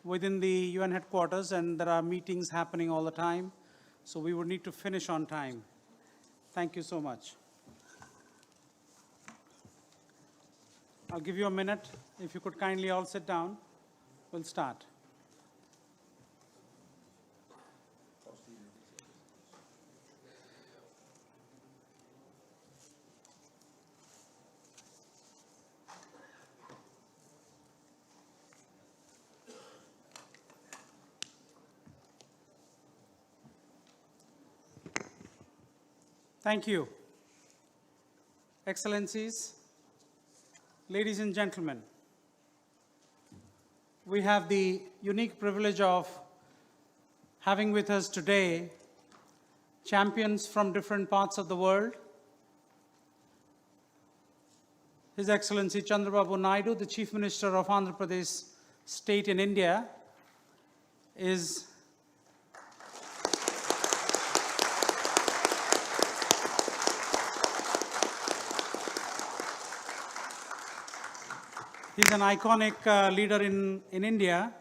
within the UN headquarters, and there are meetings happening all the time. So we would need to finish on time. Thank you so much. I'll give you a minute. If you could kindly all sit down, we'll start. Thank you. Excellencies, ladies and gentlemen, we have the unique privilege of having with us today champions from different parts of the world. His Excellency Chandrababu Naidu, the Chief Minister of Andhra Pradesh State in India, is He's an iconic leader in India.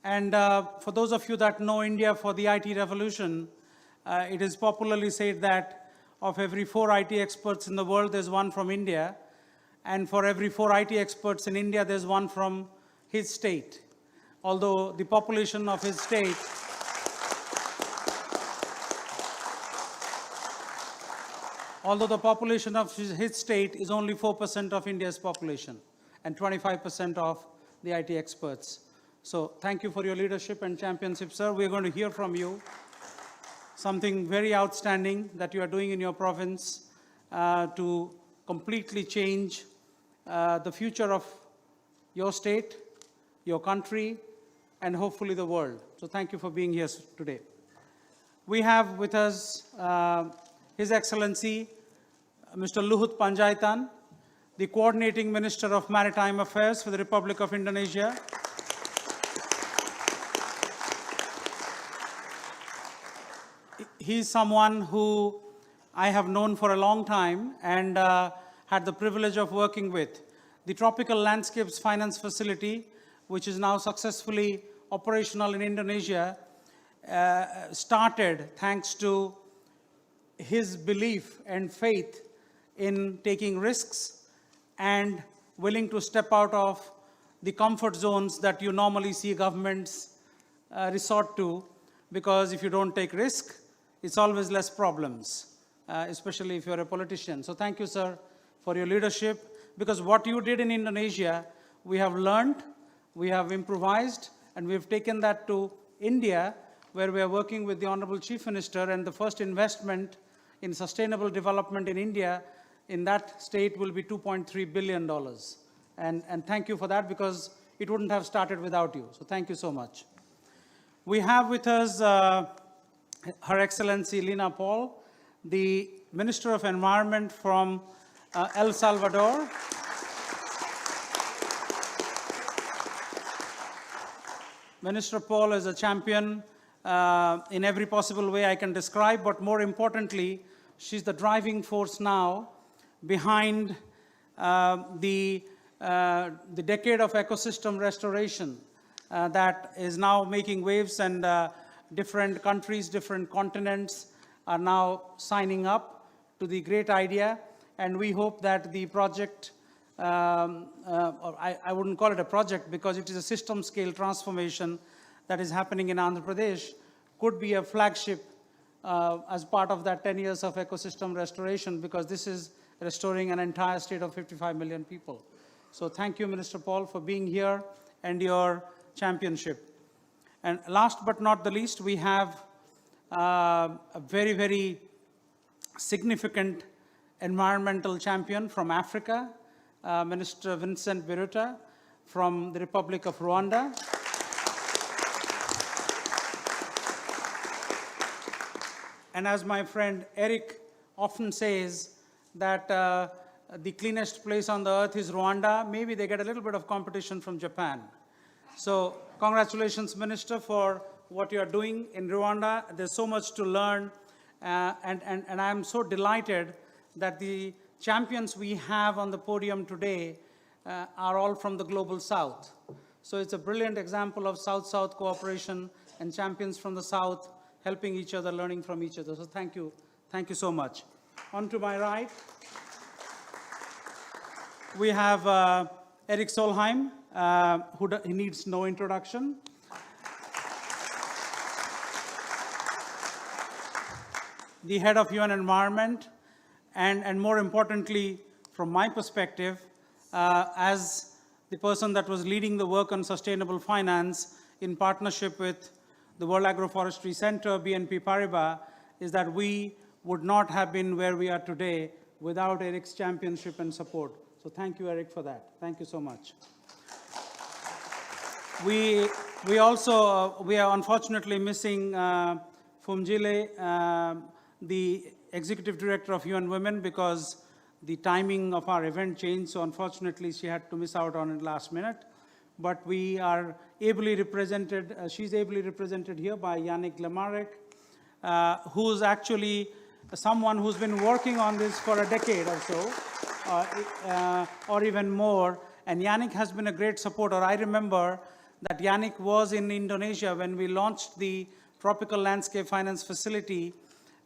And for those of you that know India for the IT revolution, it is popularly said that of every 4 IT experts in the world, there's one from India. And for every 4 IT experts in India, there's one from his state. Although the population of his state is only 4% of India's population and 25% of the IT experts. So thank you for your leadership and championship, sir. We're going to hear from you something very outstanding that you are doing in your province to completely change the future of your state, your country, and hopefully the world. So thank you for being here today. We have with us His Excellency Mr. Luhut Panjaitan, the Coordinating Minister of Maritime Affairs for the Republic of Indonesia. He is someone who I have known for a long time and had the privilege of working with. The Tropical Landscapes Finance Facility, which is now successfully operational in Indonesia, started thanks to his belief and faith in taking risks and willing to step out of the comfort zones that you normally see governments resort to, because if you don't take risk, it's always less problems, especially if you're a politician. So thank you, sir, for your leadership, because what you did in Indonesia, we have learned, we have improvised, and we've taken that to India, where we are working with the Honorable Chief Minister, and the first investment in sustainable development in India in that state will be $2.3 billion. And thank you for that, because it wouldn't have started without you. So thank you so much. We have with us Her Excellency Lina Paul, the Minister of Environment from El Salvador. Minister Paul is a champion in every possible way I can describe, but more importantly, she's the driving force now behind the decade of ecosystem restoration that is now making waves, and different countries, different continents are now signing up to the great idea. And we hope that the project, I wouldn't call it a project because it is a system scale transformation that is happening in Andhra Pradesh, could be a flagship as part of that 10 years of ecosystem restoration, because this is restoring an entire state of 55 million people. So thank you, Minister Paul, for being here and your championship. And last but not the least, we have a very, very significant environmental champion from Africa, Minister Vincent Biruta from the Republic of Rwanda. And as my friend Eric often says, that the cleanest place on the earth is Rwanda. Maybe they get a little bit of competition from Japan. So congratulations, Minister, for what you are doing in Rwanda. There's so much to learn, and I'm so delighted that the champions we have on the podium today are all from the global south. So it's a brilliant example of South-South cooperation and champions from the South helping each other, learning from each other. So thank you so much. On to my right, we have Eric Solheim, he needs no introduction. The head of UN Environment, and more importantly, from my perspective, as the person that was leading the work on sustainable finance in partnership with the World Agroforestry Center, BNP Paribas, is that we would not have been where we are today without Eric's championship and support. So thank you, Eric, for that. Thank you so much. We are unfortunately missing Fumjile, the Executive Director of UN Women, because the timing of our event changed, so unfortunately she had to miss out on it last minute. But we are ably represented, she's ably represented here by Yannick Lemarek, who's actually someone who's been working on this for a decade or so, or even more. And Yannick has been a great supporter. I remember that Yannick was in Indonesia when we launched the Tropical Landscape Finance Facility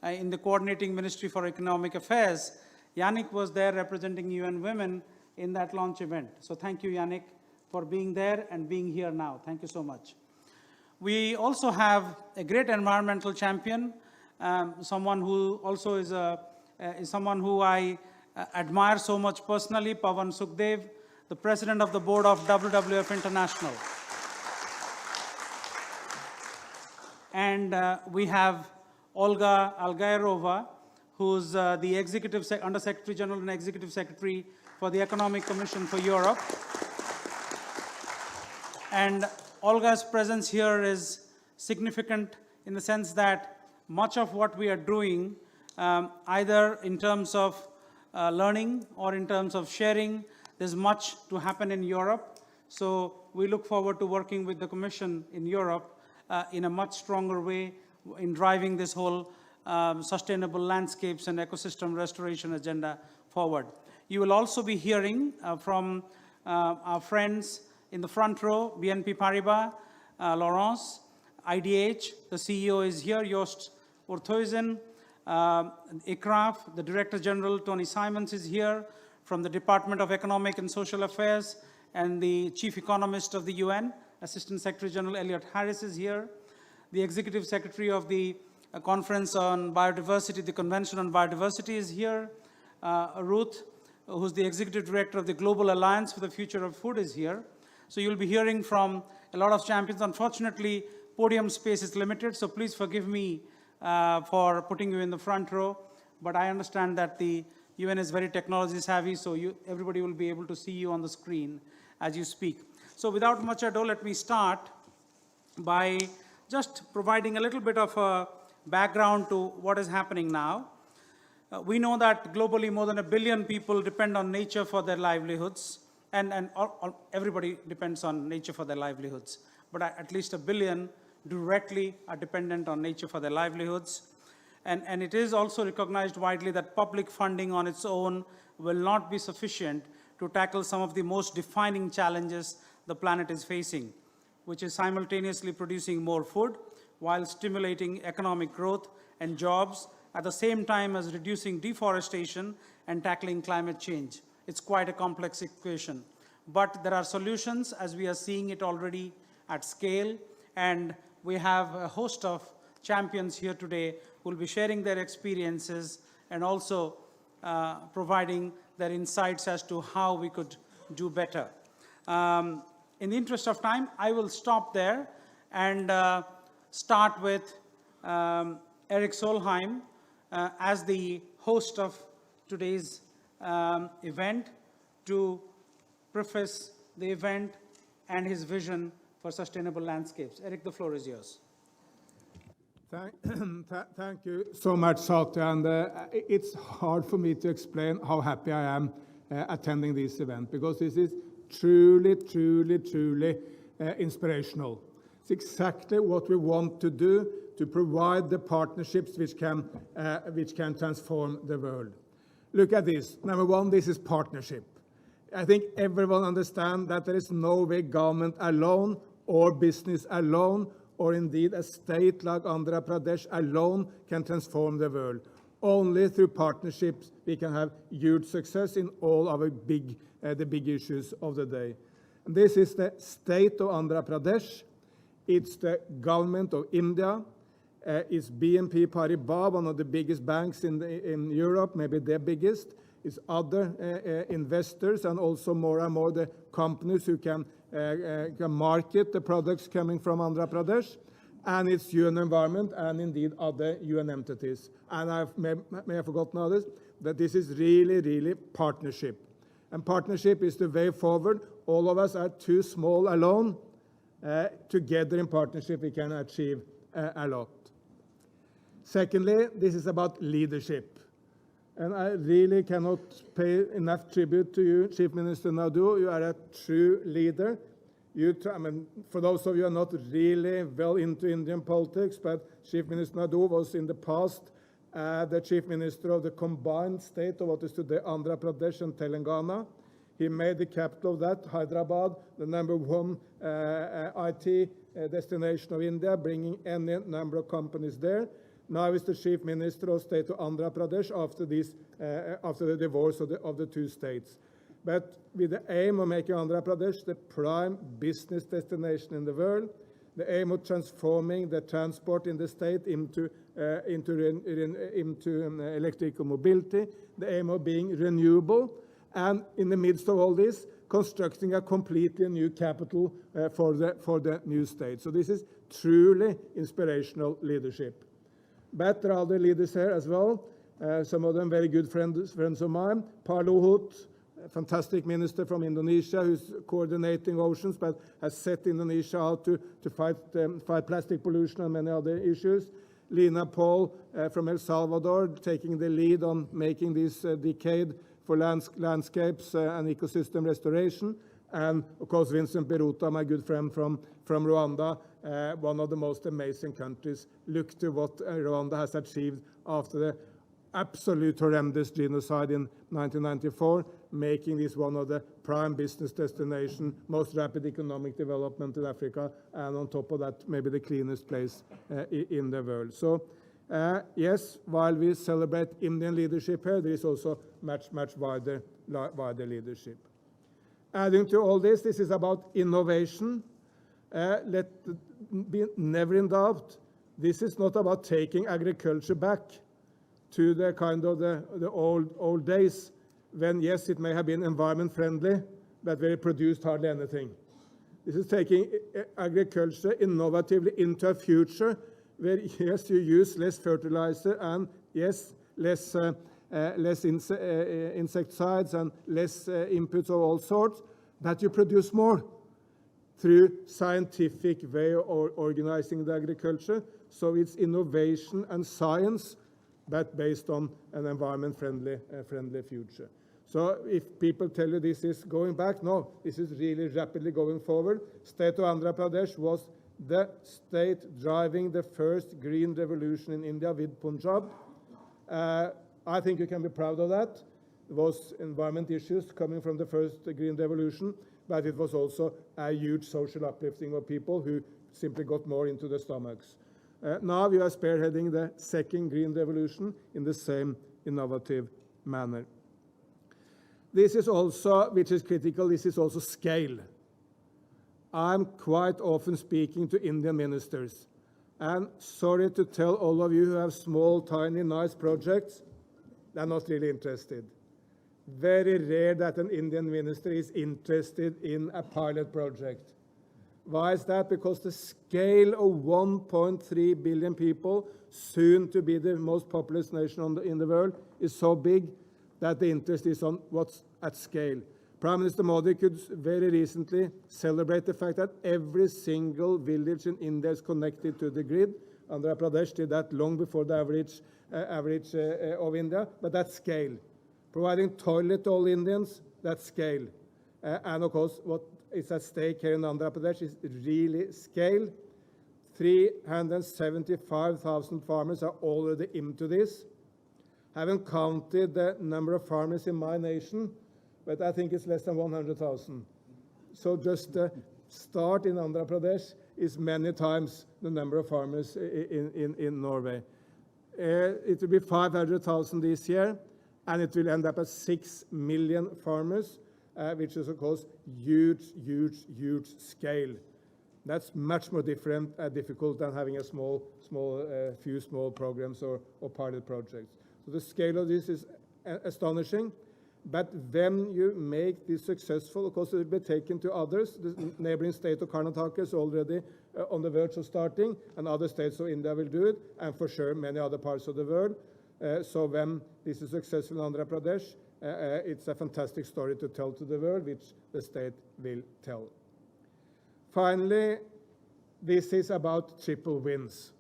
in the Coordinating Ministry for Economic Affairs. Yannick was there representing UN Women in that launch event. So thank you, Yannick, for being there and being here now. Thank you so much. We also have a great environmental champion, someone who also is someone who I admire so much personally, Pawan Sukhdev, the president of the board of WWF International. And we have Olga Algairova, who's the Executive Under-Secretary General and Executive Secretary for the Economic Commission for Europe. And Olga's presence here is significant in the sense that much of what we are doing, either in terms of learning or in terms of sharing, there's much to happen in Europe. So we look forward to working with the Commission in Europe in a much stronger way in driving this whole sustainable landscapes and ecosystem restoration agenda forward. You will also be hearing from our friends in the front row, BNP Paribas, Laurence, IDH, the CEO is here, Joost Oorthuizen, ICRAF, the Director General, Tony Simons is here, from the Department of Economic and Social Affairs, and the Chief Economist of the UN, Assistant Secretary General Elliot Harris is here, the Executive Secretary of the Conference on Biodiversity, the Convention on Biodiversity is here, Ruth, who's the Executive Director of the Global Alliance for the Future of Food is here. So you'll be hearing from a lot of champions. Unfortunately, podium space is limited, so please forgive me for putting you in the front row. But I understand that the UN is very technology savvy, so everybody will be able to see you on the screen as you speak. So without much ado, let me start by just providing a little bit of a background to what is happening now. We know that globally more than 1 billion people depend on nature for their livelihoods, and everybody depends on nature for their livelihoods. But at least 1 billion directly are dependent on nature for their livelihoods. And it is also recognized widely that public funding on its own will not be sufficient to tackle some of the most defining challenges the planet is facing, which is simultaneously producing more food while stimulating economic growth and jobs at the same time as reducing deforestation and tackling climate change. It's quite a complex equation. But there are solutions, as we are seeing it already at scale, and we have a host of champions here today who will be sharing their experiences and also providing their insights as to how we could do better. In the interest of time, I will stop there and start with Eric Solheim as the host of today's event to preface the event and his vision for sustainable landscapes. Eric, the floor is yours. Thank you so much, Satya. And it's hard for me to explain how happy I am attending this event, because this is truly inspirational. It's exactly what we want to do, to provide the partnerships which can transform the world. Look at this. Number one, this is partnership. I think everyone understands that there is no way government alone or business alone or indeed a state like Andhra Pradesh alone can transform the world. Only through partnerships we can have huge success in all our the big issues of the day. And this is the state of Andhra Pradesh. It's the government of India. It's BNP Paribas, one of the biggest banks in Europe, maybe the biggest. It's other investors and also more and more the companies who can market the products coming from Andhra Pradesh. And it's UN Environment and indeed other UN entities. And I may have forgotten others, that this is really, really partnership. And partnership is the way forward. All of us are too small alone. Together in partnership we can achieve a lot. Secondly, this is about leadership. And I really cannot pay enough tribute to you, Chief Minister Naidu. You are a true leader. I mean, for those of you who are not really well into Indian politics, but Chief Minister Naidu was in the past the Chief Minister of the combined state of what is today Andhra Pradesh and Telangana. He made the capital of that, Hyderabad, the #1 IT destination of India, bringing any number of companies there. Now he's the Chief Minister of State of Andhra Pradesh after the divorce of the two states. But with the aim of making Andhra Pradesh the prime business destination in the world, the aim of transforming the transport in the state into electrical mobility, the aim of being renewable, and in the midst of all this, constructing a completely new capital for the new state. So this is truly inspirational leadership. But there are other leaders here as well, some of them very good friends of mine. Pak Luhut, a fantastic minister from Indonesia who's coordinating oceans but has set Indonesia out to fight plastic pollution and many other issues. Lina Paul from El Salvador taking the lead on making this decade for landscapes and ecosystem restoration. And of course, Vincent Biruta, my good friend from Rwanda, one of the most amazing countries. Look to what Rwanda has achieved after the absolute horrendous genocide in 1994, making this one of the prime business destinations, most rapid economic development in Africa, and on top of that, maybe the cleanest place in the world. So, yes, while we celebrate Indian leadership here, there is also much wider leadership. Adding to all this, this is about innovation. Let be never in doubt, this is not about taking agriculture back to the kind of the old days when, yes, it may have been environment friendly, but where it produced hardly anything. This is taking agriculture innovatively into a future where, yes, you use less fertilizer and, yes, less insecticides and less inputs of all sorts, but you produce more through scientific way of organizing the agriculture. So it's innovation and science, but based on an environment-friendly future. So if people tell you this is going back, no, this is really rapidly going forward. State of Andhra Pradesh was the state driving the first green revolution in India with Punjab. I think you can be proud of that. There was environment issues coming from the first green revolution, but it was also a huge social uplifting of people who simply got more into their stomachs. Now we are spearheading the second green revolution in the same innovative manner. This is also, which is critical, this is also scale. I'm quite often speaking to Indian ministers, and sorry to tell all of you who have small, tiny, nice projects, they're not really interested. Very rare that an Indian minister is interested in a pilot project. Why is that? Because the scale of 1.3 billion people, soon to be the most populous nation in the world, is so big that the interest is on what's at scale. Prime Minister Modi could very recently celebrate the fact that every single village in India is connected to the grid. Andhra Pradesh did that long before the average of India, but that's scale. Providing toilet to all Indians, that's scale. And of course, what is at stake here in Andhra Pradesh is really scale. 375,000 farmers are already into this. Haven't counted the number of farmers in my nation, but I think it's less than 100,000. So just the start in Andhra Pradesh is many times the number of farmers in Norway. It will be 500,000 this year, and it will end up at 6 million farmers, which is, of course, huge, huge, huge scale. That's much more difficult than having a few small programs or pilot projects. So the scale of this is astonishing. But when you make this successful, of course, it will be taken to others. The neighboring state of Karnataka is already on the verge of starting, and other states of India will do it, and for sure many other parts of the world. So when this is successful in Andhra Pradesh, it's a fantastic story to tell to the world, which the state will tell. Finally, this is about triple wins.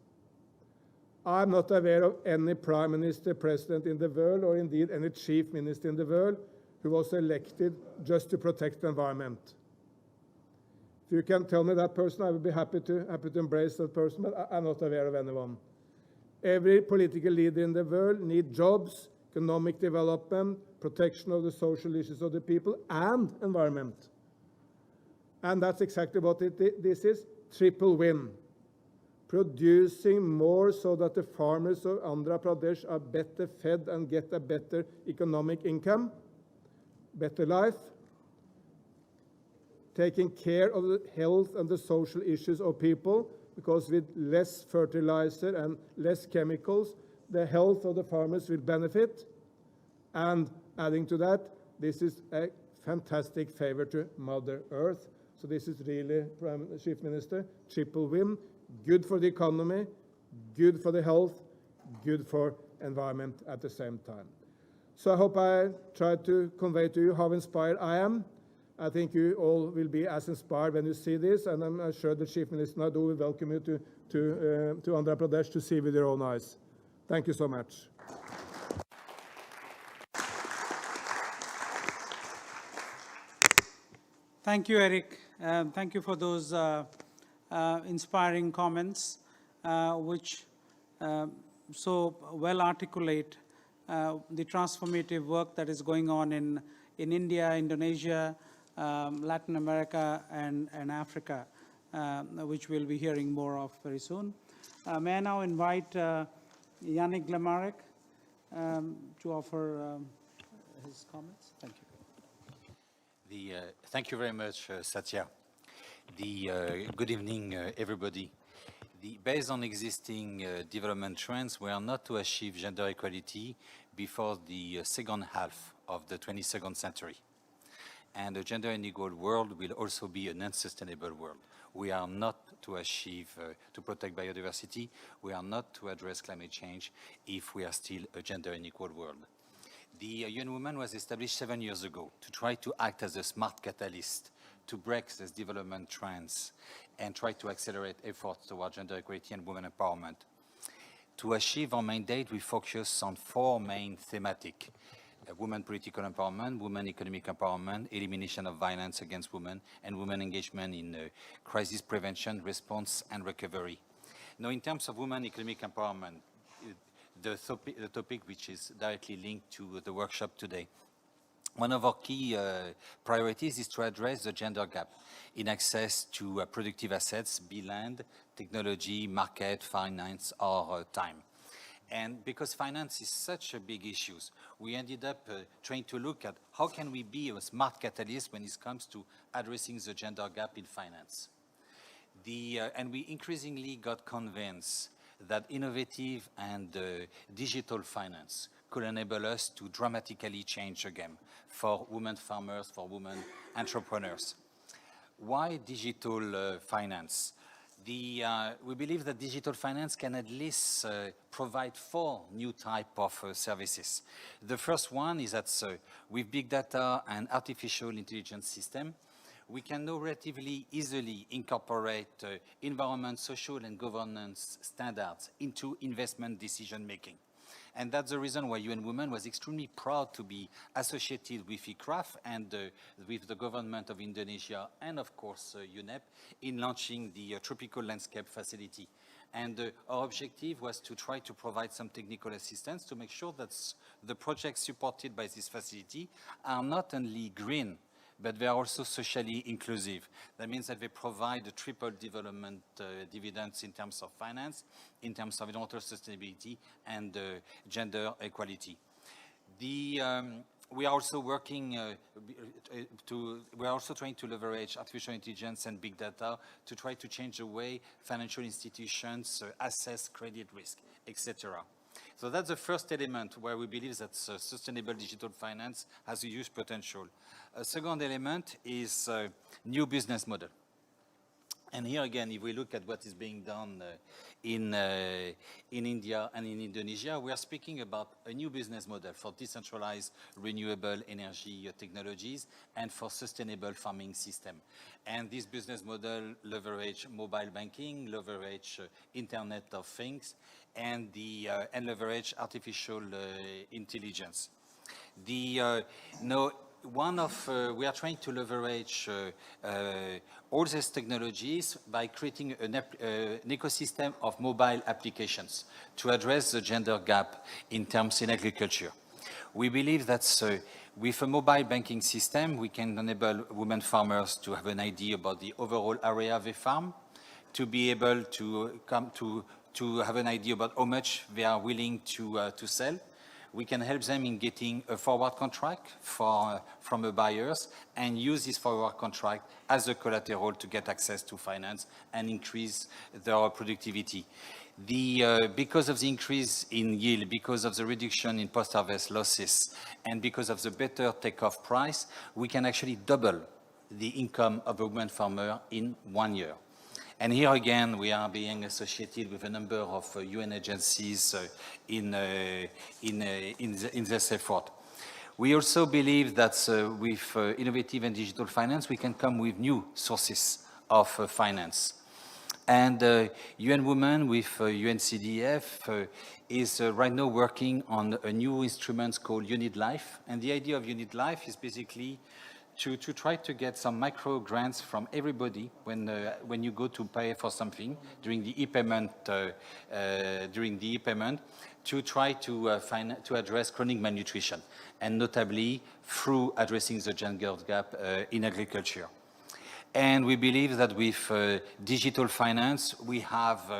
I'm not aware of any prime minister, president in the world, or indeed any chief minister in the world who was elected just to protect the environment. If you can tell me that person, I would be happy to embrace that person, but I'm not aware of anyone. Every political leader in the world needs jobs, economic development, protection of the social issues of the people, and environment. And that's exactly what this is, triple win. Producing more so that the farmers of Andhra Pradesh are better fed and get a better economic income, better life, taking care of the health and the social issues of people, because with less fertilizer and less chemicals, the health of the farmers will benefit. And adding to that, this is a fantastic favor to Mother Earth. So this is really, Chief Minister, triple win. Good for the economy, good for the health, good for environment at the same time. So I hope I tried to convey to you how inspired I am. I think you all will be as inspired when you see this, and I'm sure the Chief Minister Naidu will welcome you to Andhra Pradesh to see with your own eyes. Thank you so much. Thank you, Eric. Thank you for those inspiring comments, which so well articulate the transformative work that is going on in India, Indonesia, Latin America, and Africa, which we'll be hearing more of very soon. May I now invite Yannick Glamarek to offer his comments? Thank you. Thank you very much, Satya. Good evening, everybody. Based on existing development trends, we are not to achieve gender equality before the second half of the 22nd century. And a gender unequal world will also be an unsustainable world. We are not to achieve, to protect biodiversity. We are not to address climate change if we are still a gender unequal world. The UN Women was established 7 years ago to try to act as a smart catalyst to break these development trends and try to accelerate efforts toward gender equality and women empowerment. To achieve our mandate, we focus on 4 main thematic: women political empowerment, women economic empowerment, elimination of violence against women, and women engagement in crisis prevention, response, and recovery. Now, in terms of women economic empowerment, the topic which is directly linked to the workshop today, one of our key priorities is to address the gender gap in access to productive assets, be land, technology, market, finance, or time. And because finance is such a big issue, we ended up trying to look at how can we be a smart catalyst when it comes to addressing the gender gap in finance. And we increasingly got convinced that innovative and digital finance could enable us to dramatically change the game for women farmers, for women entrepreneurs. Why digital finance? We believe that digital finance can at least provide 4 new types of services. The first one is that with big data and artificial intelligence system, we can now relatively easily incorporate environment, social, and governance standards into investment decision making. And that's the reason why UN Women was extremely proud to be associated with ICRAF and with the government of Indonesia and, of course, UNEP in launching the Tropical Landscape Facility. And our objective was to try to provide some technical assistance to make sure that the projects supported by this facility are not only green, but they are also socially inclusive. That means that they provide a triple development dividends in terms of finance, in terms of environmental sustainability, and gender equality. We are also working we are also trying to leverage artificial intelligence and big data to try to change the way financial institutions assess credit risk, etc. So that's the first element where we believe that sustainable digital finance has a huge potential. A second element is new business model. And here again, if we look at what is being done in India and in Indonesia, we are speaking about a new business model for decentralized renewable energy technologies and for sustainable farming system. And this business model leverage mobile banking, leverage Internet of Things, and leverage artificial intelligence. We are trying to leverage all these technologies by creating an ecosystem of mobile applications to address the gender gap in agriculture. We believe that with a mobile banking system, we can enable women farmers to have an idea about the overall area they farm, to be able to have an idea about how much they are willing to sell. We can help them in getting a forward contract from the buyers and use this forward contract as a collateral to get access to finance and increase their productivity. Because of the increase in yield, because of the reduction in post-harvest losses, and because of the better takeoff price, we can actually double the income of a woman farmer in 1 year. And here again, we are being associated with a number of UN agencies in this effort. We also believe that with innovative and digital finance, we can come with new sources of finance. And UN Women with UNCDF is right now working on a new instrument called Unit Life. And the idea of Unit Life is basically to try to get some micro grants from everybody when you go to pay for something during the e-payment, to try to address chronic malnutrition, and notably through addressing the gender gap in agriculture. And we believe that with digital finance, we have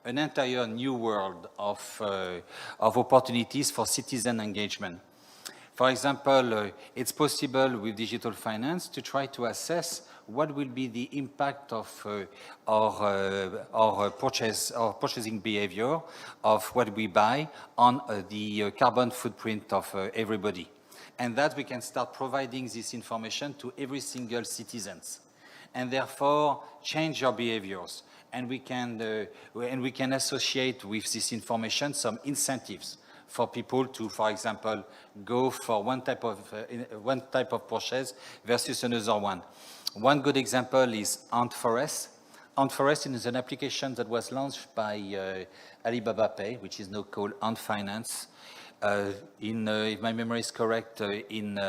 an entire new world of opportunities for citizen engagement. For example, it's possible with digital finance to try to assess what will be the impact of our purchasing behavior of what we buy on the carbon footprint of everybody. And that we can start providing this information to every single citizen, and therefore change your behaviors. And we can associate with this information some incentives for people to, for example, go for one type of purchase versus another one. One good example is Ant Forest. Ant Forest is an application that was launched by Alibaba Pay, which is now called Ant Finance, if my memory is correct, in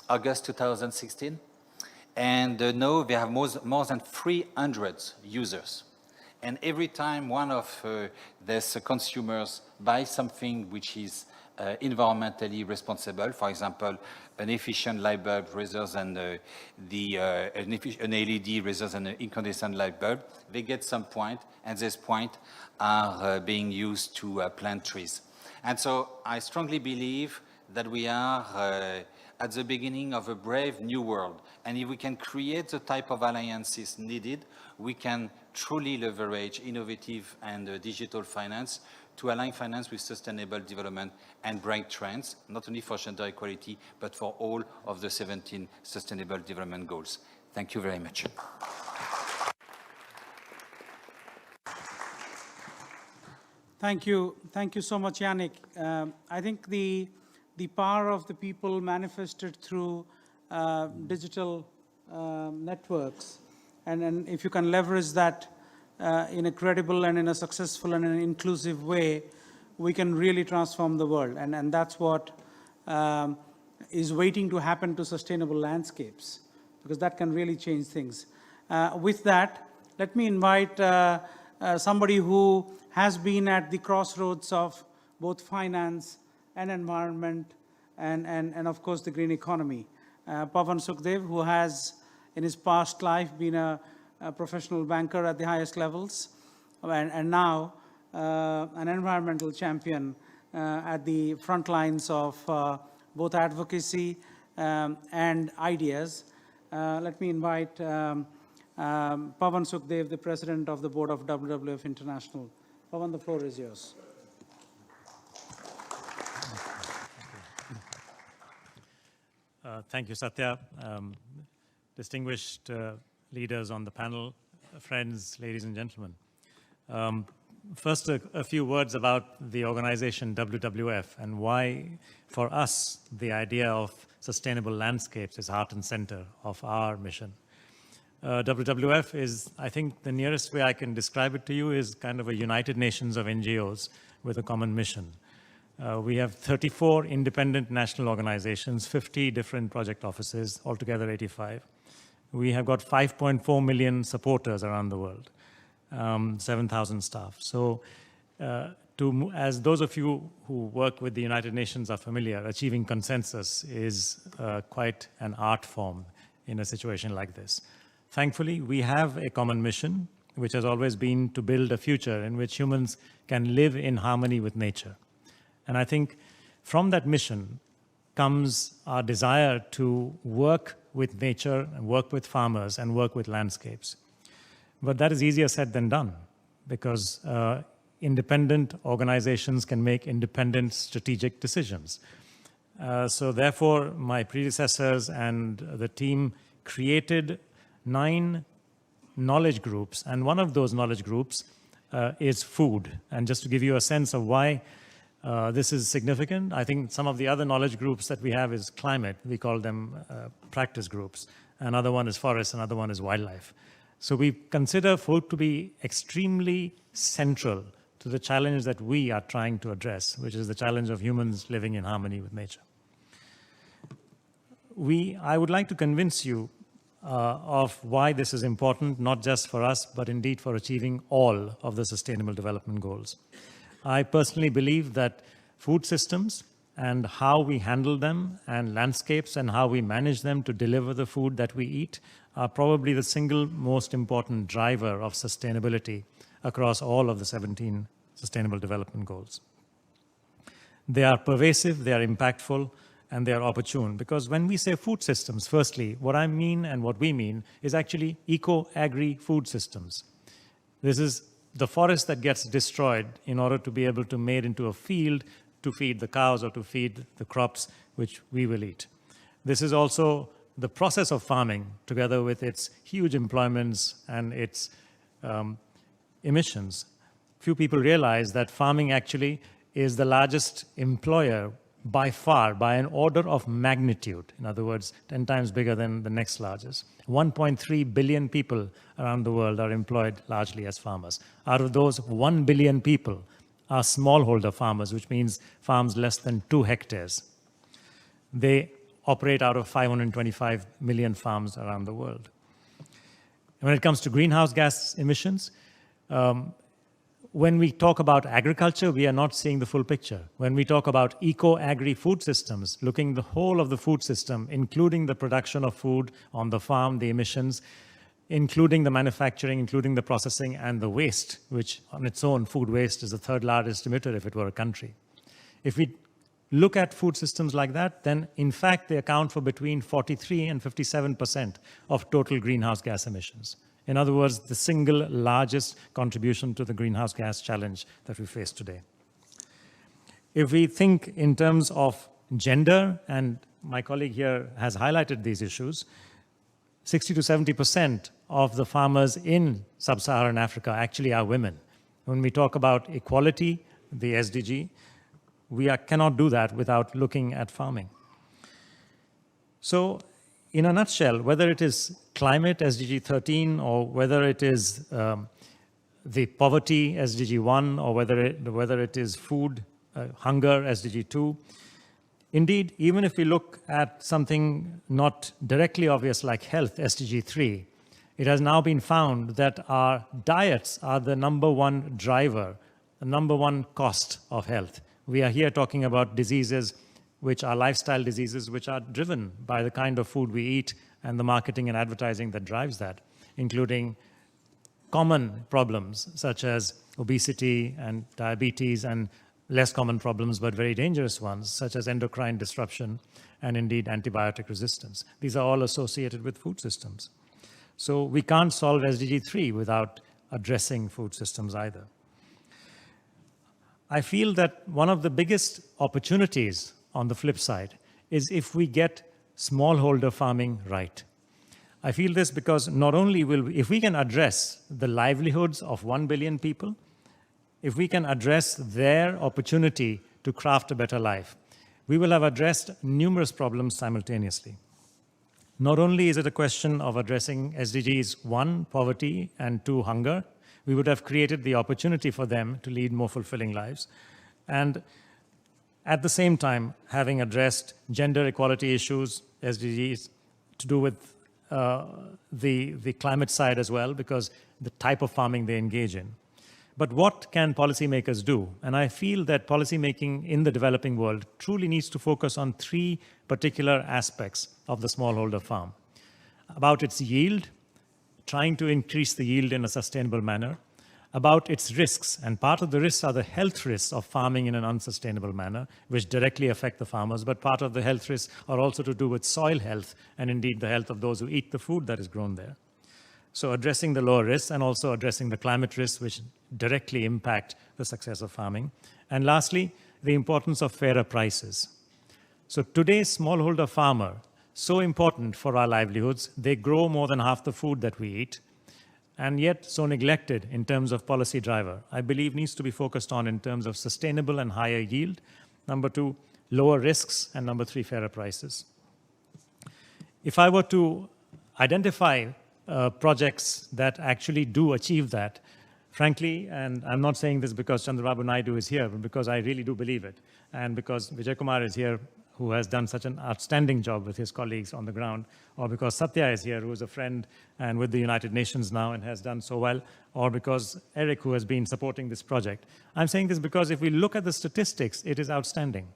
August 2016. And now they have more than 300 users. And every time one of these consumers buys something which is environmentally responsible, for example, an efficient light bulb rather than an LED rather than an incandescent light bulb, they get some point, and this point are being used to plant trees. And so I strongly believe that we are at the beginning of a brave new world. And if we can create the type of alliances needed, we can truly leverage innovative and digital finance to align finance with sustainable development and break trends, not only for gender equality, but for all of the 17 Sustainable Development Goals. Thank you very much. Thank you so much, Yannick. I think the power of the people manifested through digital networks, and if you can leverage that in a credible and in a successful and an inclusive way, we can really transform the world. And that's what is waiting to happen to sustainable landscapes, because that can really change things. With that, let me invite somebody who has been at the crossroads of both finance and environment and of course the green economy. Pavan Sukhdev, who has in his past life been a professional banker at the highest levels, and now an environmental champion at the front lines of both advocacy and ideas. Let me invite Pavan Sukhdev, the president of the board of WWF International. Pavan, the floor is yours. Thank you, Satya. Distinguished leaders on the panel, friends, ladies and gentlemen. First, a few words about the organization WWF and why, for us, the idea of sustainable landscapes is heart and center of our mission. WWF is, I think, the nearest way I can describe it to you is kind of a United Nations of NGOs with a common mission. We have 34 independent national organizations, 50 different project offices, altogether 85. We have got 5.4 million supporters around the world, 7,000 staff. So as those of you who work with the United Nations are familiar, achieving consensus is quite an art form in a situation like this. Thankfully, we have a common mission, which has always been to build a future in which humans can live in harmony with nature. And I think from that mission comes our desire to work with nature, and work with farmers, and work with landscapes. But that is easier said than done, because independent organizations can make independent strategic decisions. So therefore, my predecessors and the team created 9 knowledge groups, and one of those knowledge groups is food. And just to give you a sense of why this is significant, I think some of the other knowledge groups that we have is climate. We call them practice groups. Another one is forest, another one is wildlife. So we consider food to be extremely central to the challenge that we are trying to address, which is the challenge of humans living in harmony with nature. I would like to convince you of why this is important, not just for us, but indeed for achieving all of the Sustainable Development Goals. I personally believe that food systems and how we handle them, and landscapes and how we manage them to deliver the food that we eat, are probably the single most important driver of sustainability across all of the 17 Sustainable Development Goals. They are pervasive, they are impactful, and they are opportune. Because when we say food systems, firstly, what I mean and what we mean is actually eco-agri-food systems. This is the forest that gets destroyed in order to be able to made into a field to feed the cows or to feed the crops which we will eat. This is also the process of farming, together with its huge employments and its emissions. Few people realize that farming actually is the largest employer by far, by an order of magnitude. In other words, 10 times bigger than the next largest. 1.3 billion people around the world are employed largely as farmers. Out of those, 1 billion people are smallholder farmers, which means farms less than 2 hectares. They operate out of 525 million farms around the world. And when it comes to greenhouse gas emissions, when we talk about agriculture, we are not seeing the full picture. When we talk about eco-agri-food systems, looking the whole of the food system, including the production of food on the farm, the emissions, including the manufacturing, including the processing, and the waste, which on its own, food waste is the 3rd largest emitter if it were a country. If we look at food systems like that, then in fact they account for between 43 and 57% of total greenhouse gas emissions. In other words, the single largest contribution to the greenhouse gas challenge that we face today. If we think in terms of gender, and my colleague here has highlighted these issues, 60 to 70% of the farmers in sub-Saharan Africa actually are women. When we talk about equality, the SDG, we cannot do that without looking at farming. So, in a nutshell, whether it is climate, SDG 13, or whether it is the poverty, SDG 1, or whether it is food, hunger, SDG 2. Indeed, even if we look at something not directly obvious like health, SDG 3, it has now been found that our diets are the #1 driver, the #1 cost of health. We are here talking about diseases which are lifestyle diseases which are driven by the kind of food we eat and the marketing and advertising that drives that, including common problems such as obesity and diabetes, and less common problems but very dangerous ones such as endocrine disruption and indeed antibiotic resistance. These are all associated with food systems. So we can't solve SDG 3 without addressing food systems either. I feel that one of the biggest opportunities on the flip side is if we get smallholder farming right. I feel this because not only if we can address the livelihoods of 1 billion people, if we can address their opportunity to craft a better life, we will have addressed numerous problems simultaneously. Not only is it a question of addressing SDGs 1, poverty, and 2, hunger, we would have created the opportunity for them to lead more fulfilling lives. And at the same time, having addressed gender equality issues, SDGs, to do with the climate side as well, because the type of farming they engage in. But what can policymakers do? And I feel that policymaking in the developing world truly needs to focus on 3 particular aspects of the smallholder farm. About its yield, trying to increase the yield in a sustainable manner, about its risks, and part of the risks are the health risks of farming in an unsustainable manner, which directly affect the farmers, but part of the health risks are also to do with soil health and indeed the health of those who eat the food that is grown there. So addressing the lower risks and also addressing the climate risks which directly impact the success of farming. And lastly, the importance of fairer prices. So today's smallholder farmer, so important for our livelihoods, they grow more than half the food that we eat, and yet so neglected in terms of policy driver, I believe needs to be focused on in terms of sustainable and higher yield. Number 2, lower risks, and number 3, fairer prices. If I were to identify projects that actually do achieve that, frankly, and I'm not saying this because Chandrababu Naidu is here, but because I really do believe it, and because Vijay Kumar is here, who has done such an outstanding job with his colleagues on the ground, or because Satya is here, who is a friend and with the United Nations now and has done so well, or because Eric, who has been supporting this project. I'm saying this because if we look at the statistics, it is outstanding.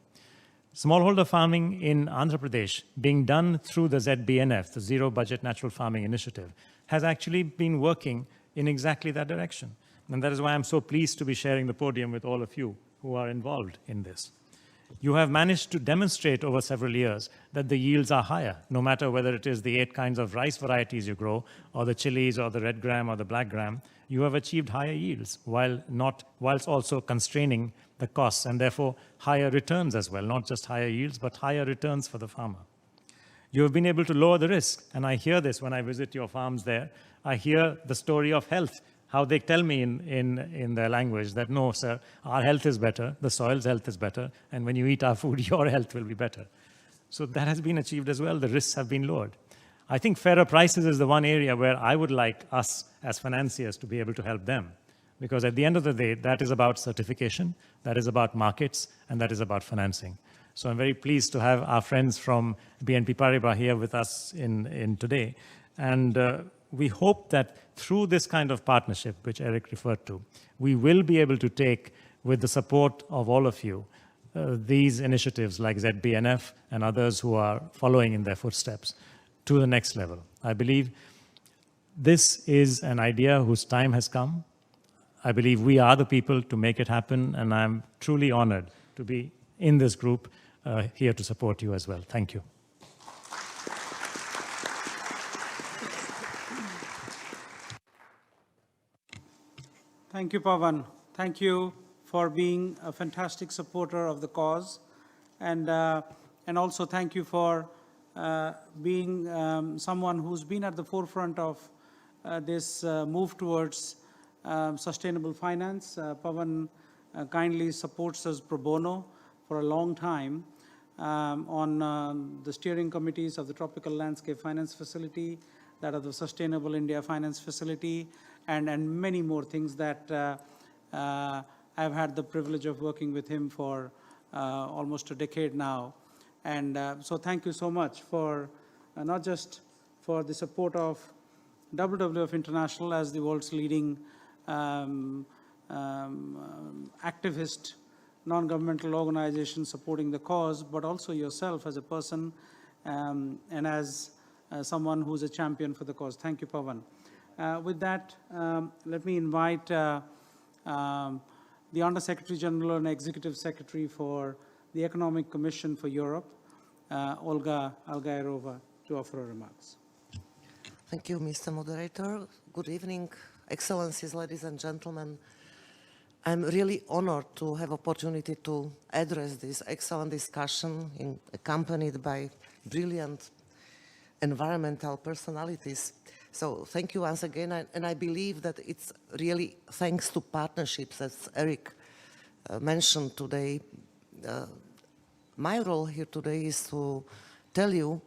Smallholder farming in Andhra Pradesh, being done through the ZBNF, the Zero Budget Natural Farming Initiative, has actually been working in exactly that direction. And that is why I'm so pleased to be sharing the podium with all of you who are involved in this. You have managed to demonstrate over several years that the yields are higher, no matter whether it is the 8 kinds of rice varieties you grow, or the chilies, or the red gram, or the black gram. You have achieved higher yields whilst also constraining the costs, and therefore higher returns as well, not just higher yields, but higher returns for the farmer. You have been able to lower the risk, and I hear this when I visit your farms there. I hear the story of health, how they tell me in their language that, no, sir, our health is better, the soil's health is better, and when you eat our food, your health will be better. So that has been achieved as well. The risks have been lowered. I think fairer prices is the one area where I would like us as financiers to be able to help them. Because at the end of the day, that is about certification, that is about markets, and that is about financing. So I'm very pleased to have our friends from BNP Paribas here with us in today. And we hope that through this kind of partnership, which Eric referred to, we will be able to take, with the support of all of you, these initiatives like ZBNF and others who are following in their footsteps to the next level. I believe this is an idea whose time has come. I believe we are the people to make it happen, and I'm truly honored to be in this group here to support you as well. Thank you. Thank you, Pavan. Thank you for being a fantastic supporter of the cause. And also thank you for being someone who's been at the forefront of this move towards sustainable finance. Pavan kindly supports us pro bono for a long time on the steering committees of the Tropical Landscape Finance Facility, that of the Sustainable India Finance Facility, and many more things that I've had the privilege of working with him for almost a decade now. And so thank you so much for not just for the support of WWF International as the world's leading activist, non-governmental organization supporting the cause, but also yourself as a person and as someone who's a champion for the cause. Thank you, Pawan. With that, let me invite the Under Secretary General and Executive Secretary for the Economic Commission for Europe, Olga Algairova, to offer her remarks. Thank you, Mr. Moderator. Good evening, Excellencies, ladies and gentlemen. I'm really honored to have opportunity to address this excellent discussion accompanied by brilliant environmental personalities. So thank you once again, and I believe that it's really thanks to partnerships, as Eric mentioned today. My role here today is to tell you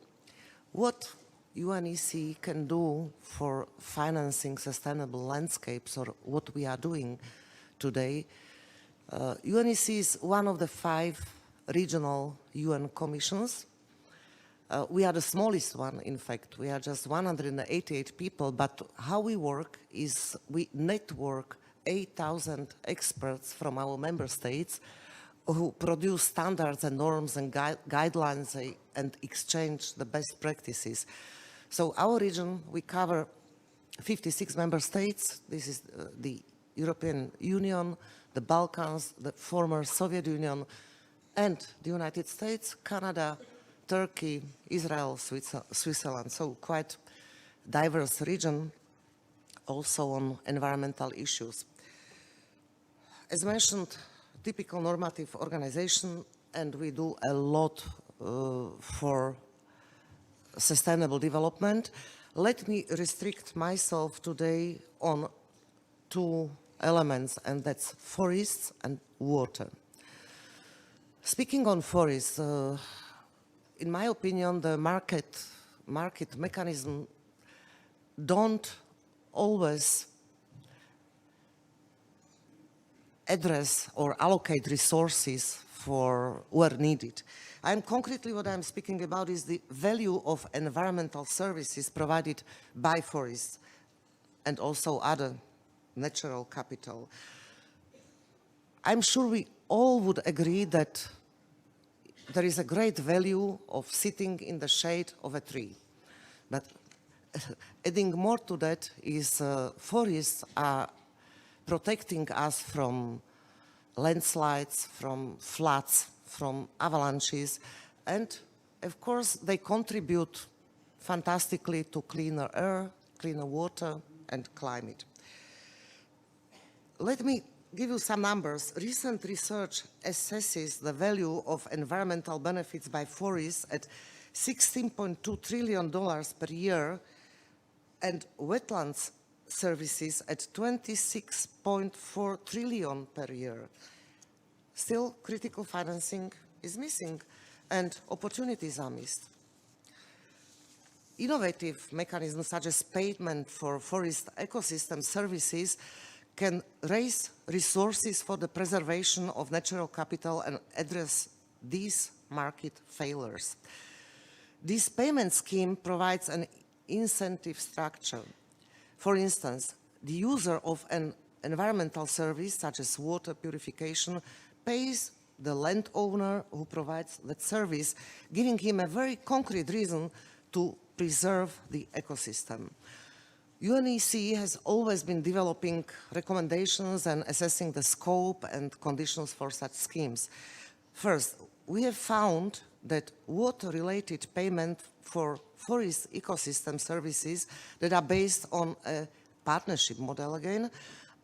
what UNEC can do for financing sustainable landscapes, or what we are doing today. UNEC is one of the 5 regional UN commissions. We are the smallest one, in fact. We are just 188 people, but how we work is we network 8,000 experts from our member states who produce standards and norms and guidelines and exchange the best practices. So our region, we cover 56 member states. This is the European Union, the Balkans, the former Soviet Union, and the United States, Canada, Turkey, Israel, Switzerland. So quite diverse region, also on environmental issues. As mentioned, typical normative organization, and we do a lot for sustainable development. Let me restrict myself today on 2 elements, and that's forests and water. Speaking on forests, in my opinion, the market mechanism don't always address or allocate resources for where needed. Concretely, what I'm speaking about is the value of environmental services provided by forests and also other natural capital. I'm sure we all would agree that there is a great value of sitting in the shade of a tree. But adding more to that is forests are protecting us from landslides, from floods, from avalanches, and of course they contribute fantastically to cleaner air, cleaner water, and climate. Let me give you some numbers. Recent research assesses the value of environmental benefits by forests at $16.2 trillion per year and wetlands services at $26.4 trillion per year. Still, critical financing is missing and opportunities are missed. Innovative mechanisms such as payment for forest ecosystem services can raise resources for the preservation of natural capital and address these market failures. This payment scheme provides an incentive structure. For instance, the user of an environmental service, such as water purification, pays the landowner who provides that service, giving him a very concrete reason to preserve the ecosystem. UNEC has always been developing recommendations and assessing the scope and conditions for such schemes. First, we have found that water-related payment for forest ecosystem services that are based on a partnership model again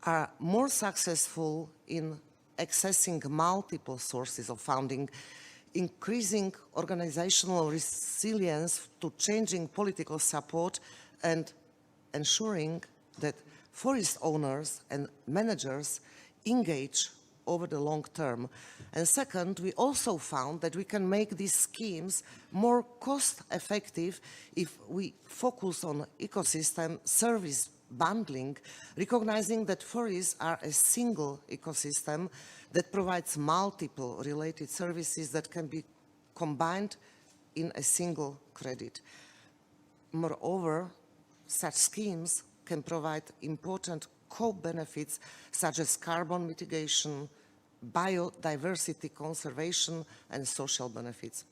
are more successful in accessing multiple sources of funding, increasing organizational resilience to changing political support, and ensuring that forest owners and managers engage over the long term. And second, we also found that we can make these schemes more cost-effective if we focus on ecosystem service bundling, recognizing that forests are a single ecosystem that provides multiple related services that can be combined in a single credit. Moreover, such schemes can provide important co-benefits such as carbon mitigation, biodiversity conservation, and social benefits.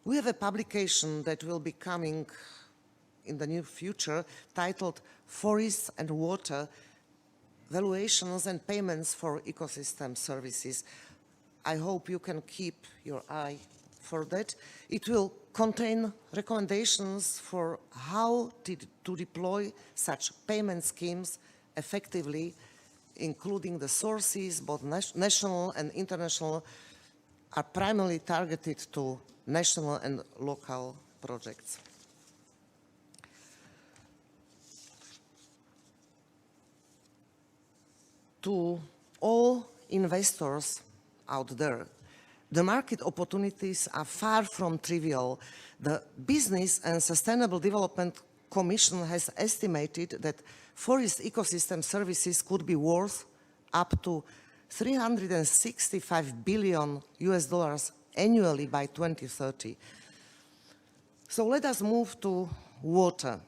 We have a publication that will be coming in the near future titled Forests and Water, Valuations and Payments for Ecosystem Services. I hope you can keep your eye for that. It will contain recommendations for how to deploy such payment schemes effectively, including the sources, both national and international, are primarily targeted to national and local projects. To all investors out there, the market opportunities are far from trivial. The Business and Sustainable Development Commission has estimated that forest ecosystem services could be worth up to $365 billion annually by 2030. So let us move to water.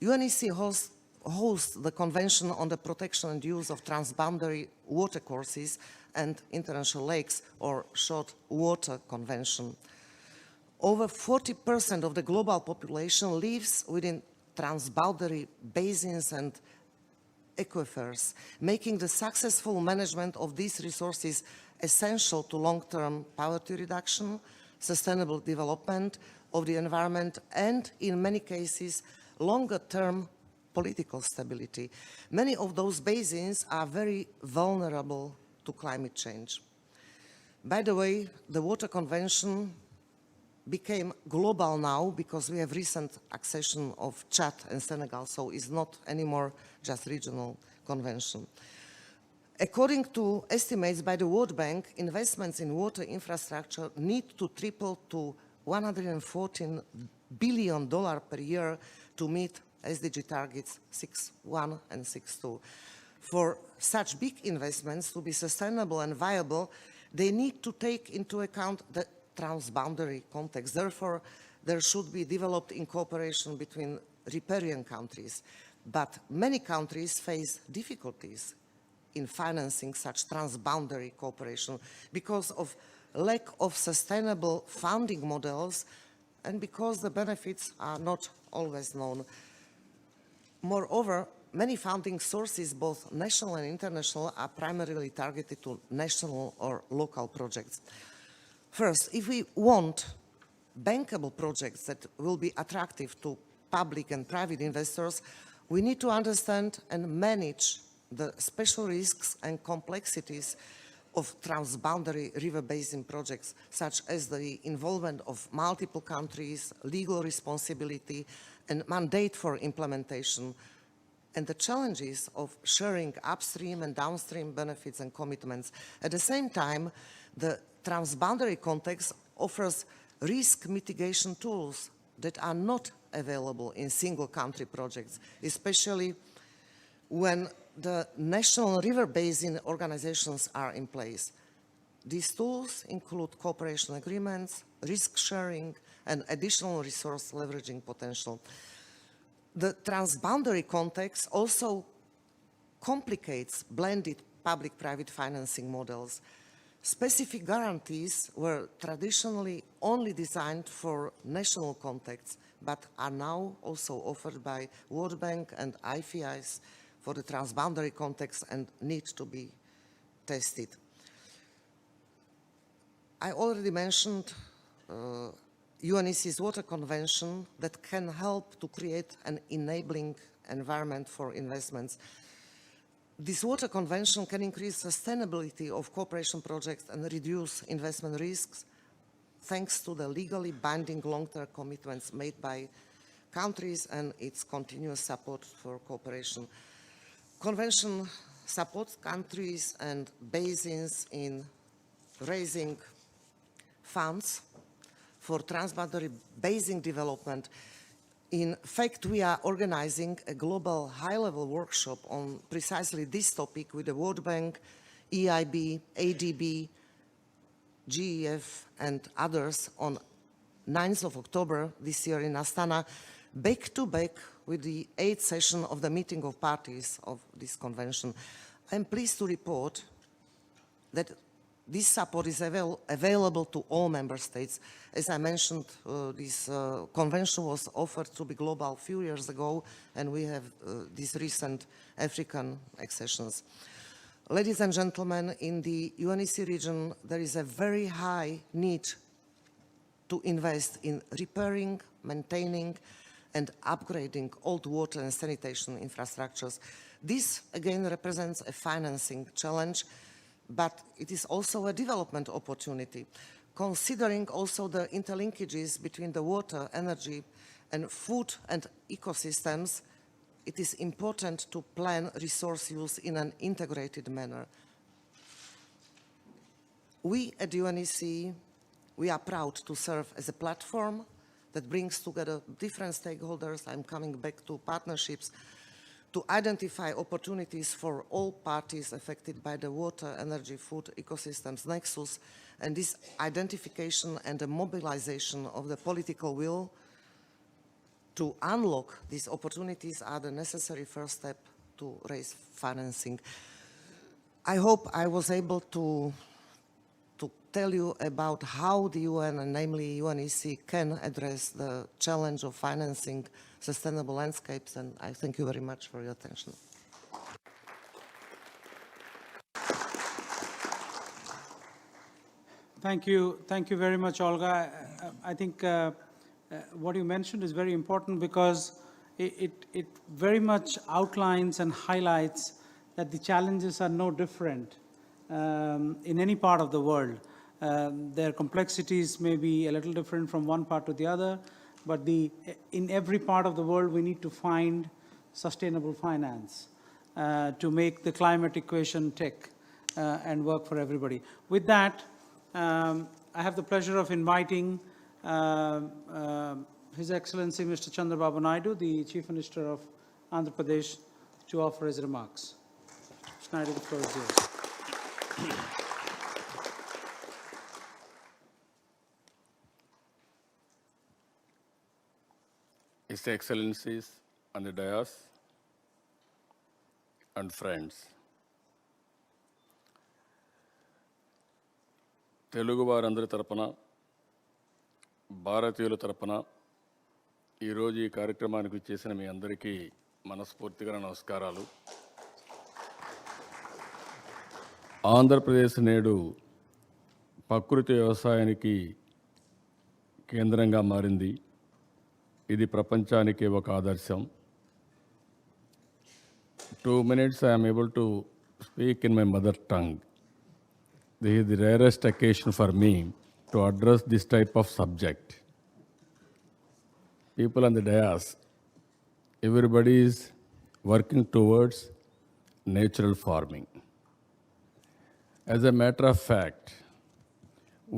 UNEC hosts the Convention on the Protection and Use of Transboundary Watercourses and International Lakes, or short Water Convention. Over 40% of the global population lives within transboundary basins and aquifers, making the successful management of these resources essential to long-term poverty reduction, sustainable development of the environment, and in many cases, longer-term political stability. Many of those basins are very vulnerable to climate change. By the way, the Water Convention became global now because we have recent accession of Chad and Senegal, so it's not anymore just regional convention. According to estimates by the World Bank, investments in water infrastructure need to triple to $114 billion per year to meet SDG targets 6.1 and 6.2. For such big investments to be sustainable and viable, they need to take into account the transboundary context. Therefore, there should be developed in cooperation between riparian countries. But many countries face difficulties in financing such transboundary cooperation because of lack of sustainable funding models and because the benefits are not always known. Moreover, many funding sources, both national and international, are primarily targeted to national or local projects. First, if we want bankable projects that will be attractive to public and private investors, we need to understand and manage the special risks and complexities of transboundary river basin projects, such as the involvement of multiple countries, legal responsibility, and mandate for implementation, and the challenges of sharing upstream and downstream benefits and commitments. At the same time, the transboundary context offers risk mitigation tools that are not available in single country projects, especially when the national river basin organizations are in place. These tools include cooperation agreements, risk sharing, and additional resource leveraging potential. The transboundary context also complicates blended public-private financing models. Specific guarantees were traditionally only designed for national contexts, but are now also offered by World Bank and IFIs for the transboundary context and need to be tested. I already mentioned UNEC's Water Convention that can help to create an enabling environment for investments. This Water Convention can increase sustainability of cooperation projects and reduce investment risks thanks to the legally binding long-term commitments made by countries and its continuous support for cooperation. Convention supports countries and basins in raising funds for transboundary basin development, In fact, we are organizing a global high-level workshop on precisely this topic with the World Bank, EIB, ADB, GEF, and others on 9th of October this year in Astana, back-to-back with the 8th session of the meeting of parties of this convention. I'm pleased to report that this support is available to all member states. As I mentioned, this convention was offered to be global a few years ago, and we have these recent African accessions. Ladies and gentlemen, in the UNEC region, there is a very high need to invest in repairing, maintaining, and upgrading old water and sanitation infrastructures. This, again, represents a financing challenge, but it is also a development opportunity, considering also the interlinkages between the water, energy, and food and ecosystems. It is important to plan resource use in an integrated manner. We at UNEC, we are proud to serve as a platform that brings together different stakeholders. I'm coming back to partnerships, to identify opportunities for all parties affected by the water, energy, food, ecosystems nexus, and this identification and the mobilization of the political will to unlock these opportunities are the necessary first step to raise financing. I hope I was able to tell you about how the UN, and namely UNEC, can address the challenge of financing sustainable landscapes, and I thank you very much for your attention. Thank you very much, Olga. I think what you mentioned is very important because it very much outlines and highlights that the challenges are no different in any part of the world. Their complexities may be a little different from one part to the other, but in every part of the world we need to find sustainable finance to make the climate equation tick and work for everybody. With that, I have the pleasure of inviting His Excellency Mr. Chandrababu Naidu, the Chief Minister of Andhra Pradesh, to offer his remarks. Mr. Naidu, the floor is yours. His Excellencies on the dais and friends. Telugu వారందరి తరపున భారతీయుల తరపున ఈరోజు ఈ కార్యక్రమానికి చేసిన మీ అందరికీ మనస్ఫూర్తిగా నమస్కారాలు. ఆంధ్రప్రదేశ్ నేడు ప్రకృతి వ్యవసాయానికి కేంద్రంగా మారింది. ఇది ప్రపంచానికి ఒక ఆదర్శం. 2 minutes I am able to speak in my mother tongue. This is the rarest occasion for me to address this type of subject. People on the dais, everybody is working towards natural farming. As a matter of fact,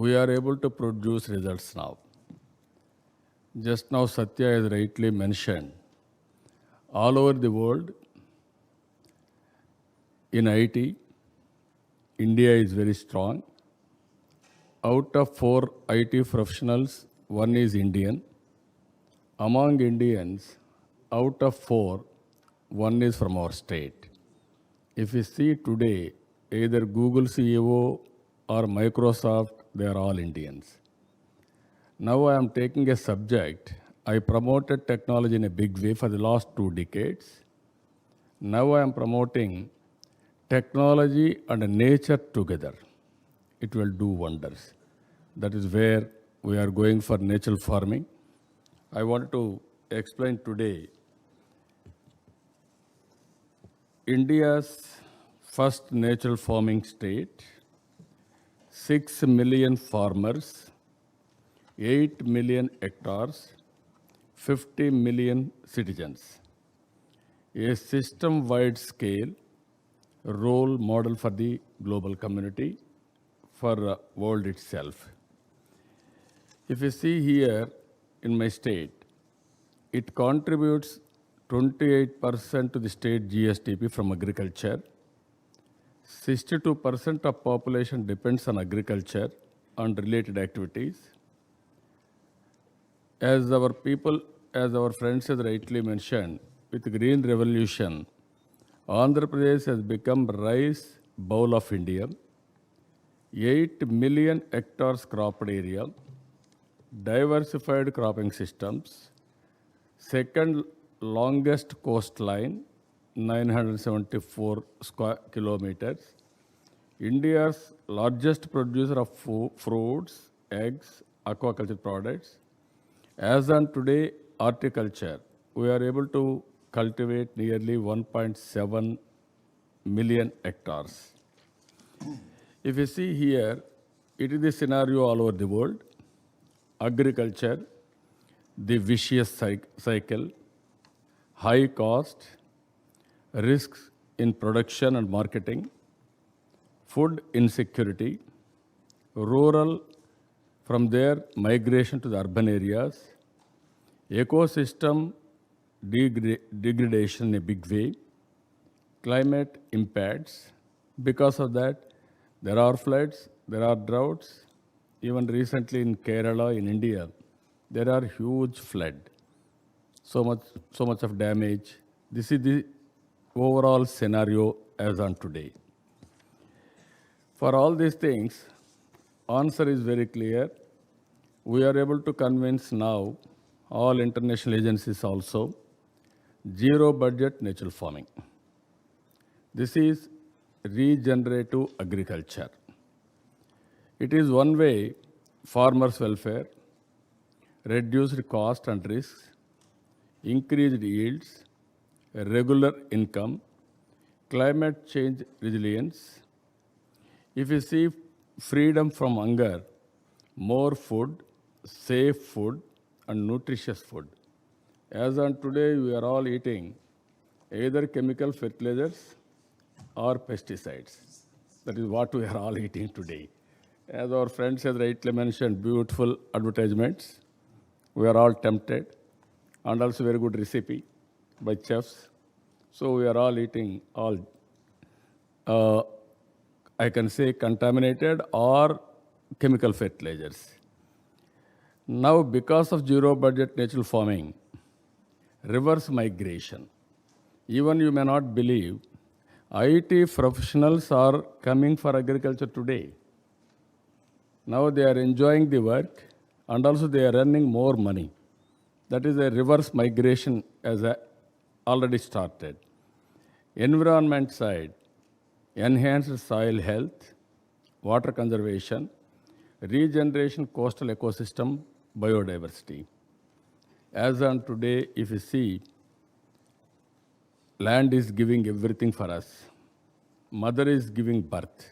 we are able to produce results now. Just now Satya has rightly mentioned, all over the world, in IT, India is very strong. Out of 4 IT professionals, 1 is Indian. Among Indians, out of 4, 1 is from our state. If you see today, either Google CEO or Microsoft, they are all Indians. Now I am taking a subject. I promoted technology in a big way for the last 2 decades. Now I am promoting technology and nature together. It will do wonders. That is where we are going for natural farming. I want to explain today India's first natural farming state, 6 million farmers, 8 million hectares, 50 million citizens. A system-wide scale role model for the global community, for world itself. If you see here in my state, it contributes 28% to the state GSDP from agriculture. 62% of population depends on agriculture and related activities. As our friends have rightly mentioned, with green revolution, Andhra Pradesh has become rice bowl of India. 8 million hectares cropped area, diversified cropping systems, second longest coastline, 974 square kilometers, India's largest producer of fruits, eggs, aquaculture products. As on today, horticulture, we are able to cultivate nearly 1.7 million hectares. If you see here, it is the scenario all over the world. Agriculture, the vicious cycle, high cost, risks in production and marketing, food insecurity, rural, from there migration to the urban areas, ecosystem degradation in a big way, climate impacts. Because of that, there are floods, there are droughts. Even recently in Kerala, in India, there are huge flood. So much of damage. This is the overall scenario as on today. For all these things, answer is very clear. We are able to convince now all international agencies also, zero budget natural farming. This is regenerative agriculture. It is one way farmers' welfare, reduced cost and risks, increased yields, regular income, climate change resilience. If you see freedom from hunger, more food, safe food, and nutritious food. As on today, we are all eating either chemical fertilizers or pesticides. That is what we are all eating today. As our friends have rightly mentioned, beautiful advertisements. We are all tempted, and also very good recipe by chefs. So we are all eating all, I can say, contaminated or chemical fertilizers. Now, because of zero budget natural farming, reverse migration. Even you may not believe, IT professionals are coming for agriculture today. Now they are enjoying the work and also they are earning more money. That is a reverse migration as already started. Environment side, enhanced soil health, water conservation, regeneration coastal ecosystem, biodiversity. As on today, if you see, land is giving everything for us. Mother is giving birth.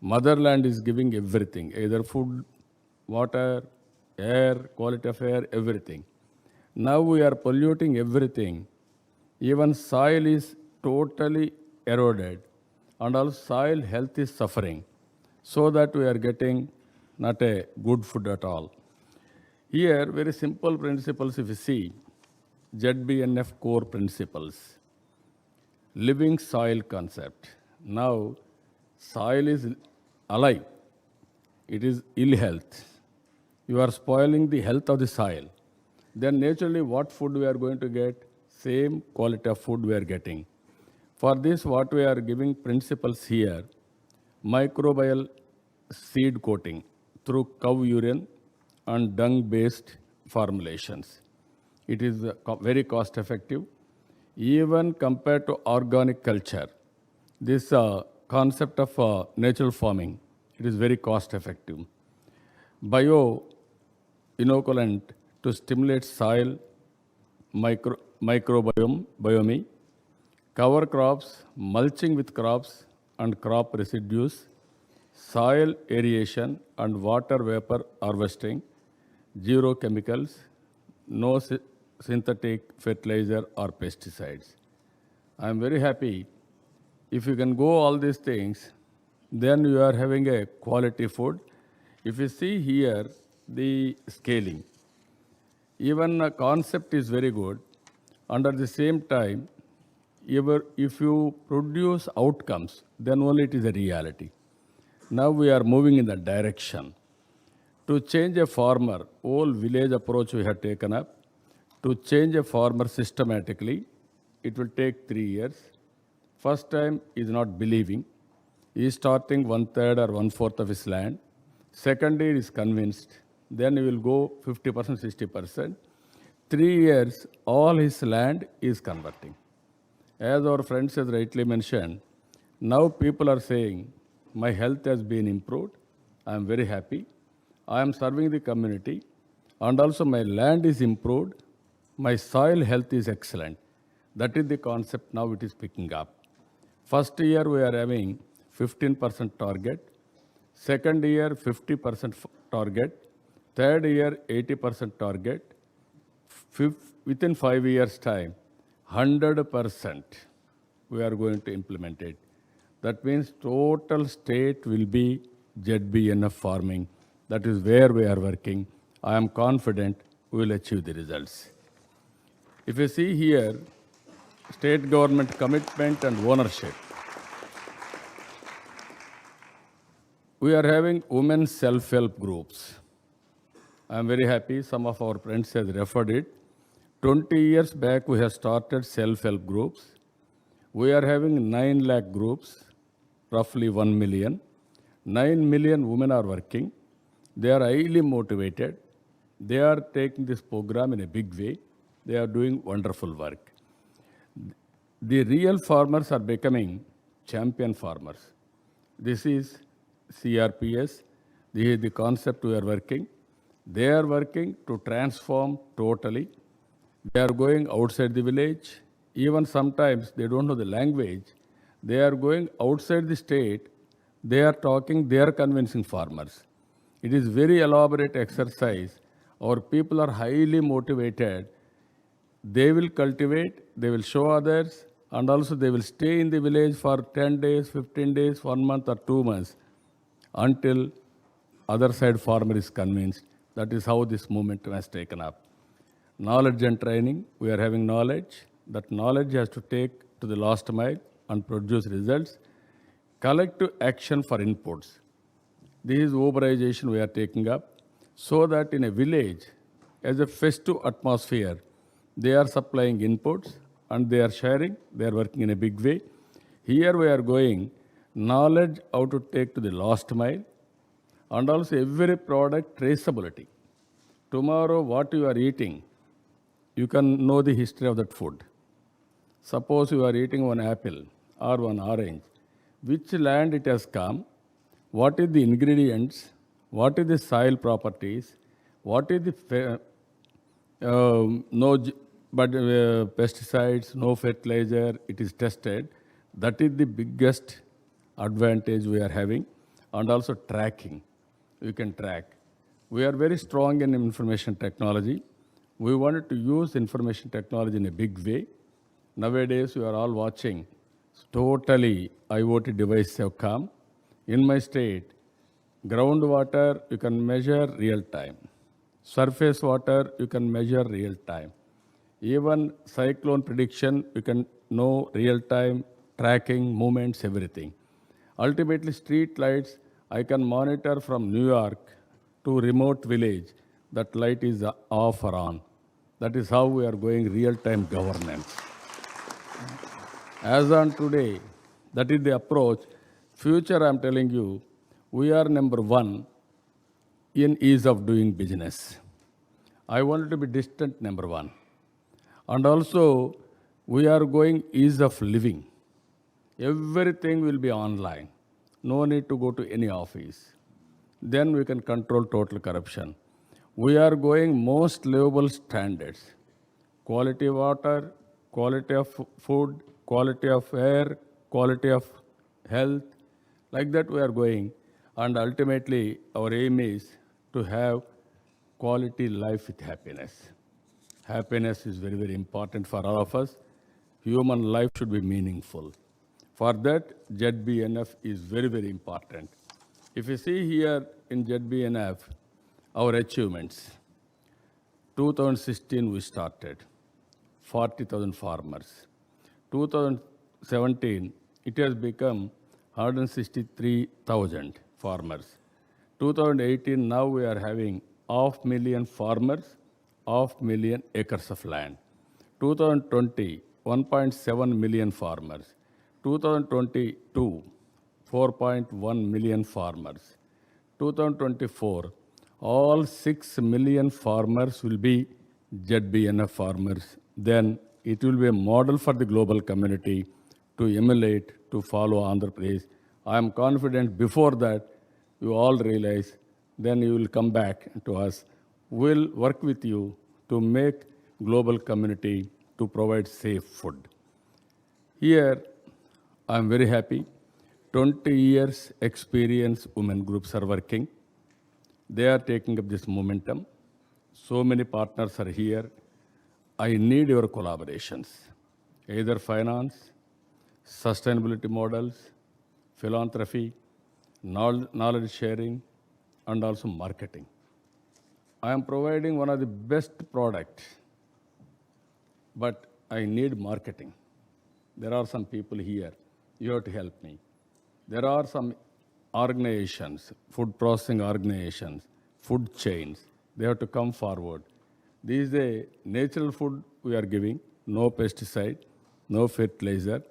Motherland is giving everything, either food, water, air, quality of air, everything. Now we are polluting everything. Even soil is totally eroded and also soil health is suffering, so that we are getting not a good food at all. Here, very simple principles if you see, ZBNF core principles, living soil concept. Now, soil is alive. It is ill health. You are spoiling the health of the soil. Then naturally what food we are going to get? Same quality of food we are getting. For this, what we are giving principles here, microbial seed coating through cow urine and dung-based formulations. It is very cost effective. Even compared to organic culture, this concept of natural farming, it is very cost effective. Bio inoculant to stimulate soil microbiome, cover crops, mulching with crops and crop residues, soil aeration and water vapor harvesting, zero chemicals, no synthetic fertilizer or pesticides. I am very happy. If you can go all these things, then you are having a quality food. If you see here the scaling, Even a concept is very good. And at the same time, if you produce outcomes, then only it is a reality. Now we are moving in that direction. To change a farmer, whole village approach we have taken up. To change a farmer systematically, it will take 3 years. First time is not believing. He is starting 1/3 or 1/4 of his land. Second year is convinced. Then he will go 50%, 60%. 3 years, all his land is converting. As our friends has rightly mentioned, now people are saying, my health has been improved. I am very happy. I am serving the community. And also my land is improved. My soil health is excellent. That is the concept now it is picking up. First year we are having 15% target. Second year 50% target. Third year 80% target. Within 5 years time, 100% we are going to implement it. That means total state will be ZBNF farming. That is where we are working. I am confident we will achieve the results. If you see here, state government commitment and ownership. We are having women self-help groups. I am very happy some of our friends have referred it. 20 years back we have started self-help groups. We are having 9 lakh groups, roughly 1 million. 9 million women are working. They are highly motivated. They are taking this program in a big way. They are doing wonderful work. The real farmers are becoming champion farmers. This is CRPS. This is the concept we are working. They are working to transform totally. They are going outside the village. Even sometimes they don't know the language. They are going outside the state. They are talking, they are convincing farmers. It is very elaborate exercise. Our people are highly motivated. They will cultivate, they will show others, and also they will stay in the village for 10 days, 15 days, 1 month or 2 months until other side farmer is convinced. That is how this movement has taken up. Knowledge and training, we are having knowledge. That knowledge has to take to the last mile and produce results. Collective action for inputs. This is Uberization we are taking up so that in a village, as a festive atmosphere, they are supplying inputs and they are sharing, they are working in a big way. Here we are going knowledge how to take to the last mile and also every product traceability. Tomorrow what you are eating, you can know the history of that food. Suppose you are eating one apple or one orange, which land it has come, what is the ingredients, what is the soil properties, what is the pesticides, no fertilizer, it is tested. That is the biggest advantage we are having. And also tracking, we can track. We are very strong in information technology. We wanted to use information technology in a big way. Nowadays, we are all watching. Totally IoT devices have come. In my state, groundwater, you can measure real time. Surface water, you can measure real time. Even cyclone prediction, you can know real time, tracking, movements, everything. Ultimately, street lights, I can monitor from New York to remote village, that light is off or on. That is how we are going real-time governance. As on today, that is the approach. Future, I am telling you, we are number 1 in ease of doing business. I want to be distant number 1. And also, we are going ease of living. Everything will be online. No need to go to any office. Then we can control total corruption. We are going most livable standards. Quality of water, quality of food, quality of air, quality of health. Like that we are going. And ultimately, our aim is to have quality life with happiness. Happiness is very, very important for all of us. Human life should be meaningful. For that, ZBNF is very, very important. If you see here in ZBNF, our achievements, 2016 we started, 40,000 farmers. 2017, it has become 163,000 farmers. 2018, now we are having 500,000 farmers, 500,000 acres of land. 2020, 1.7 million farmers. 2022, 4.1 million farmers. 2024, all 6 million farmers will be ZBNF farmers. Then it will be a model for the global community to emulate, to follow Andhra Pradesh. I am confident before that you all realize, then you will come back to us. We'll work with you to make global community to provide safe food. Here, I am very happy. 20 years experience women groups are working. They are taking up this momentum. So many partners are here. I need your collaborations, either finance, sustainability models, philanthropy, knowledge sharing, and also marketing. I am providing one of the best products, but I need marketing. There are some people here. You have to help me. There are some organizations, food processing organizations, food chains. They have to come forward. This is a natural food we are giving, no pesticide, no fertilizer.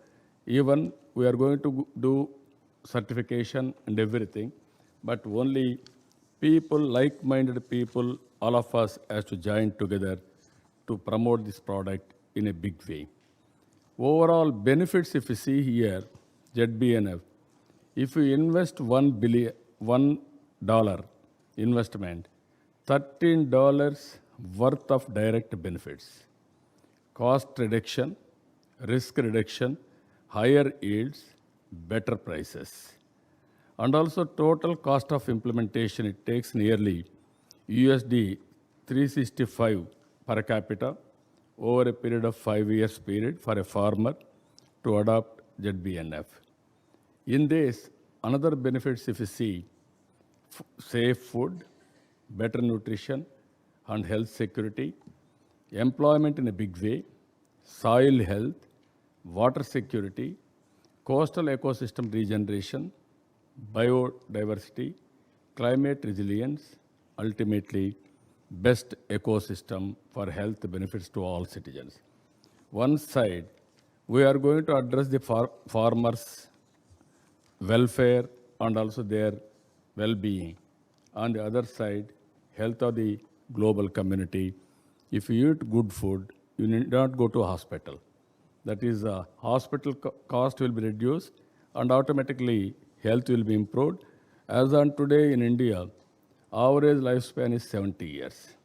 Even we are going to do certification and everything, but only people, like-minded people, all of us has to join together to promote this product in a big way. Overall benefits, if you see here, ZBNF, if you invest $1 investment, $13 worth of direct benefits, cost reduction, risk reduction, higher yields, better prices. And also total cost of implementation, it takes nearly USD 365 per capita over a period of 5 years period for a farmer to adopt ZBNF. In this, another benefits if you see, safe food, better nutrition and health security, employment in a big way, soil health, water security, coastal ecosystem regeneration, biodiversity, climate resilience, ultimately best ecosystem for health benefits to all citizens. One side, we are going to address the farmers' welfare and also their well-being. On the other side, health of the global community. If you eat good food, you need not go to a hospital. That is, hospital cost will be reduced and automatically health will be improved. As on today in India, average lifespan is 70 years.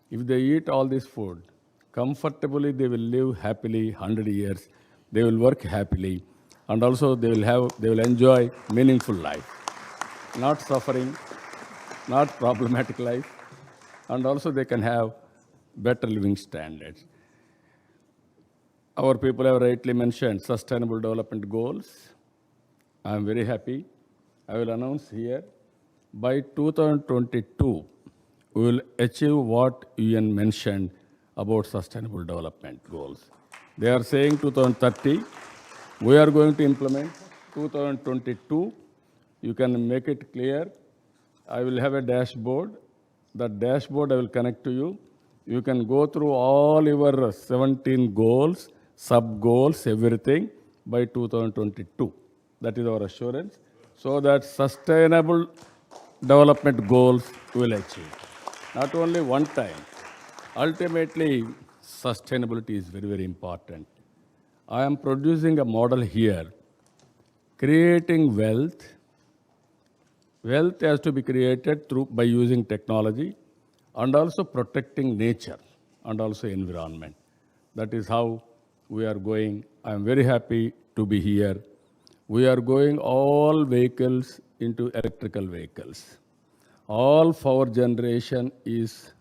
If they eat all this food, comfortably they will live happily 100 years. They will work happily and also they will enjoy meaningful life. Not suffering, not problematic life, and also they can have better living standards. Our people have rightly mentioned sustainable development goals. I am very happy. I will announce here, by 2022, we will achieve what UN mentioned about sustainable development goals. They are saying 2030. We are going to implement 2022. You can make it clear. I will have a dashboard. That dashboard I will connect to you. You can go through all your 17 goals, sub-goals, everything by 2022. That is our assurance. So that sustainable development goals will achieve. Not only one time. Ultimately, sustainability is very, very important. I am producing a model here, creating wealth. Wealth has to be created by using technology and also protecting nature and also environment. That is how we are going. I am very happy to be here. We are going all vehicles into electrical vehicles. All power generation is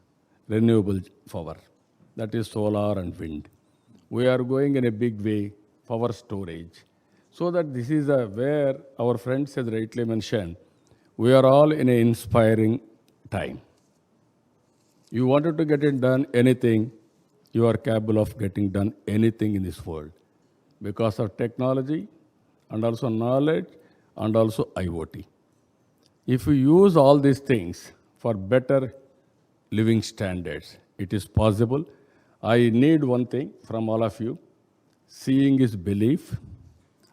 renewable power. That is solar and wind. We are going in a big way, power storage. So that this is where our friends has rightly mentioned, we are all in an inspiring time. You wanted to get it done, anything, you are capable of getting done anything in this world because of technology and also knowledge and also IoT. If you use all these things for better living standards, it is possible. I need one thing from all of you. Seeing is belief.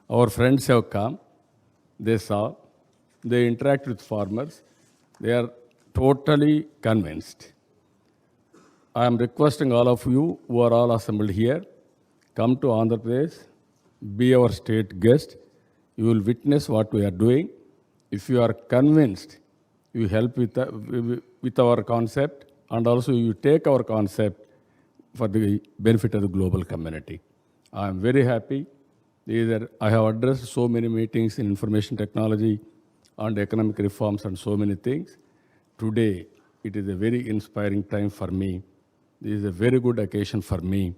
Our friends have come, they saw, they interact with farmers, they are totally convinced. I am requesting all of you who are all assembled here, come to Andhra Pradesh, be our state guest. You will witness what we are doing. If you are convinced, you help with our concept, and also you take our concept for the benefit of the global community. I am very happy. I have addressed so many meetings in information technology and economic reforms and so many things. Today, it is a very inspiring time for me. This is a very good occasion for me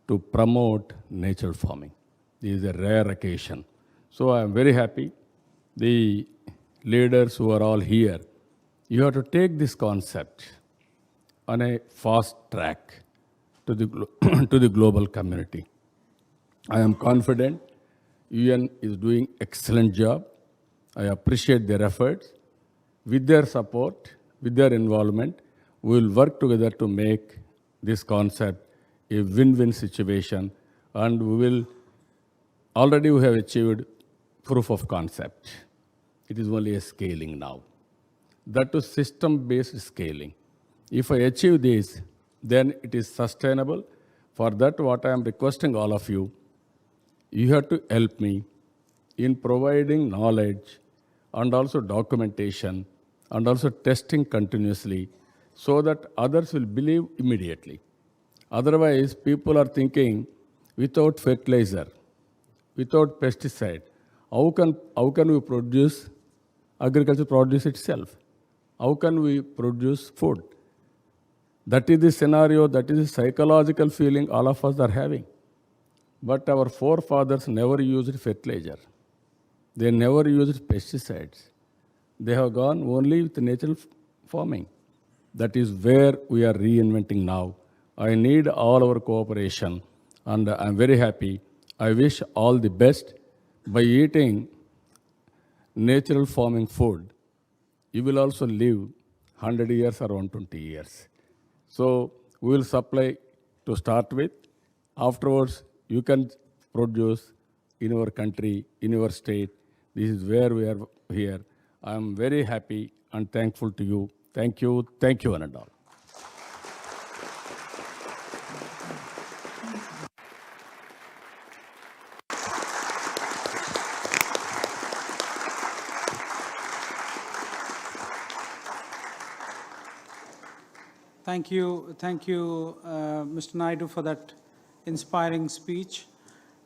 to promote natural farming. This is a rare occasion. So I am very happy. The leaders who are all here, you have to take this concept on a fast track to the, to the global community. I am confident UN is doing excellent job. I appreciate their efforts. With their support, with their involvement, we will work together to make this concept a win-win situation, and already we have achieved proof of concept. It is only a scaling now. That is system-based scaling. If I achieve this, then it is sustainable. For that, what I am requesting all of you, you have to help me in providing knowledge and also documentation and also testing continuously so that others will believe immediately. Otherwise, people are thinking without fertilizer, without pesticide, how can we produce agriculture produce itself? How can we produce food? That is the scenario, that is the psychological feeling all of us are having. But our forefathers never used fertilizer. They never used pesticides. They have gone only with natural farming. That is where we are reinventing now. I need all our cooperation, and I'm very happy. I wish all the best. By eating natural farming food, you will also live 100 years or 120 years. So we will supply to start with. Afterwards, you can produce in our country, in your state. This is where we are here. I am very happy and thankful to you. Thank you, one and all. Thank you, Mr. Naidu, for that inspiring speech,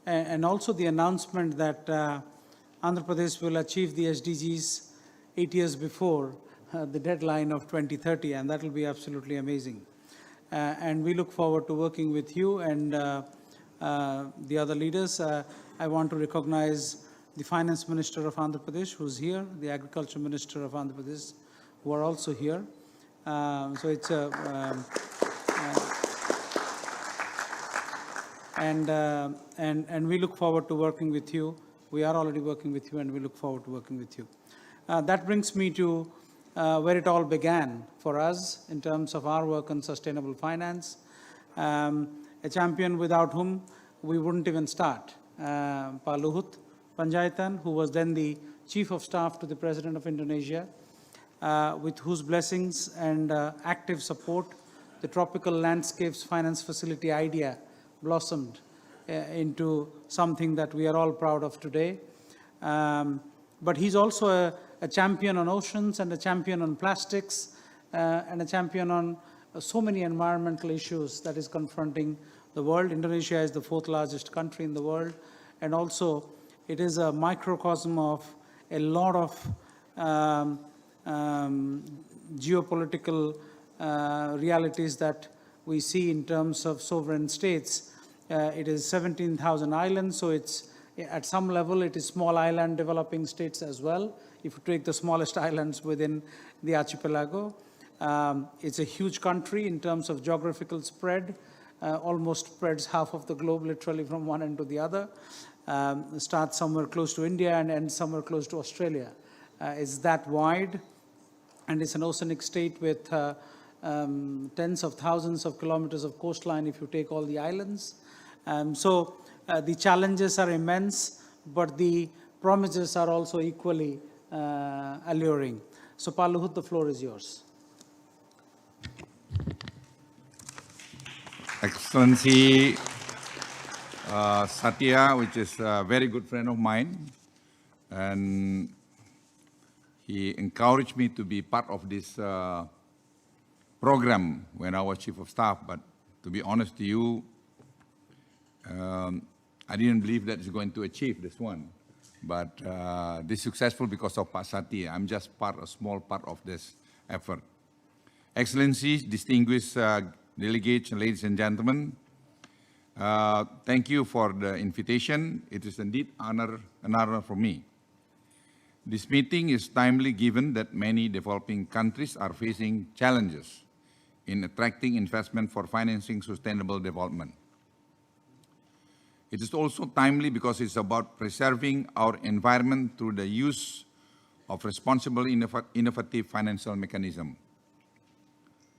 and also the announcement that Andhra Pradesh will achieve the SDGs 8 years before the deadline of 2030, and that will be absolutely amazing. And we look forward to working with you and the other leaders. I want to recognize the Finance Minister of Andhra Pradesh, who's here, the Agriculture Minister of Andhra Pradesh, who are also here. So it's a and we look forward to working with you. We are already working with you, and we look forward to working with you. That brings me to where it all began for us in terms of our work on sustainable finance. A champion without whom we wouldn't even start. Pa Luhut Panjaitan, who was then the Chief of Staff to the President of Indonesia, with whose blessings and active support, the Tropical Landscapes Finance Facility idea blossomed into something that we are all proud of today. But he's also a champion on oceans and a champion on plastics and a champion on so many environmental issues that is confronting the world. Indonesia is the 4th largest country in the world, and also it is a microcosm of a lot of geopolitical realities that we see in terms of sovereign states. It is 17,000 islands, so it's at some level it is small island developing states as well, if you take the smallest islands within the archipelago. It's a huge country in terms of geographical spread, almost spreads half of the globe literally from one end to the other. Starts somewhere close to India and ends somewhere close to Australia. It's that wide, and it's an oceanic state with tens of thousands of kilometers of coastline if you take all the islands. So the challenges are immense, but the promises are also equally alluring. So Pa Luhut, the floor is yours. Excellency Satya, which is a very good friend of mine, and he encouraged me to be part of this program when I was Chief of Staff. But to be honest to you, I didn't believe that it's going to achieve this one. But this is successful because of Pak Satya. I'm just a small part of this effort. Excellencies, distinguished delegates, ladies and gentlemen, thank you for the invitation. It is indeed an honor for me. This meeting is timely given that many developing countries are facing challenges in attracting investment for financing sustainable development. It is also timely because it's about preserving our environment through the use of responsible, innovative financial mechanism.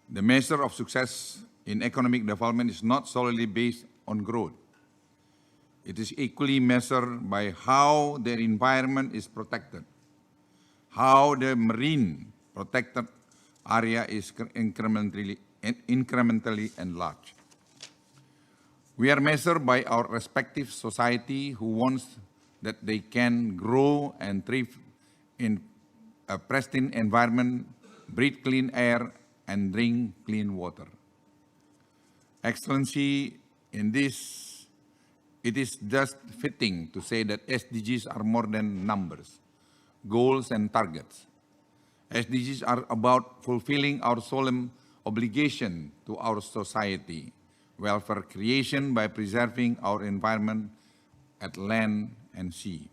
The measure of success in economic development is not solely based on growth. It is equally measured by how the environment is protected, how the marine protected area is incrementally enlarged. We are measured by our respective society who wants that they can grow and thrive in a pristine environment, breathe clean air, and drink clean water. Excellency, in this, it is just fitting to say that SDGs are more than numbers, goals, and targets. SDGs are about fulfilling our solemn obligation to our society, welfare creation by preserving our environment at land and sea.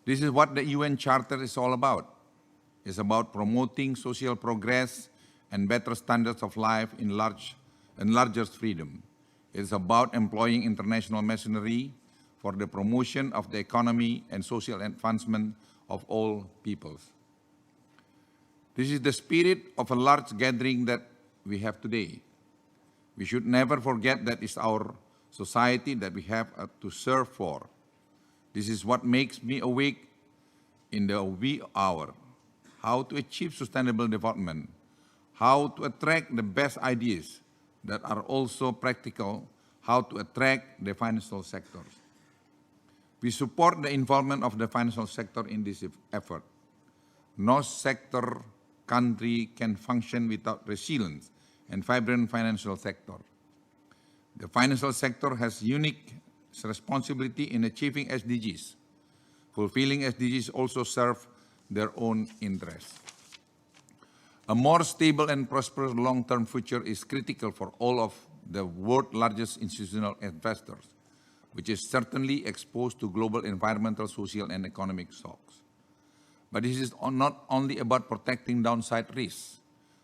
This is what the UN Charter is all about. It's about promoting social progress and better standards of life in larger freedom. It's about employing international machinery for the promotion of the economy and social advancement of all peoples. This is the spirit of a large gathering that we have today. We should never forget that it's our society that we have to serve for. This is what makes me awake in the wee hour. How to achieve sustainable development, how to attract the best ideas that are also practical, how to attract the financial sectors. We support the involvement of the financial sector in this effort. No sector, country can function without resilience and vibrant financial sector. The financial sector has unique responsibility in achieving SDGs. Fulfilling SDGs also serve their own interests. A more stable and prosperous long-term future is critical for all of the world's largest institutional investors, which is certainly exposed to global environmental, social, and economic shocks. But this is not only about protecting downside risks.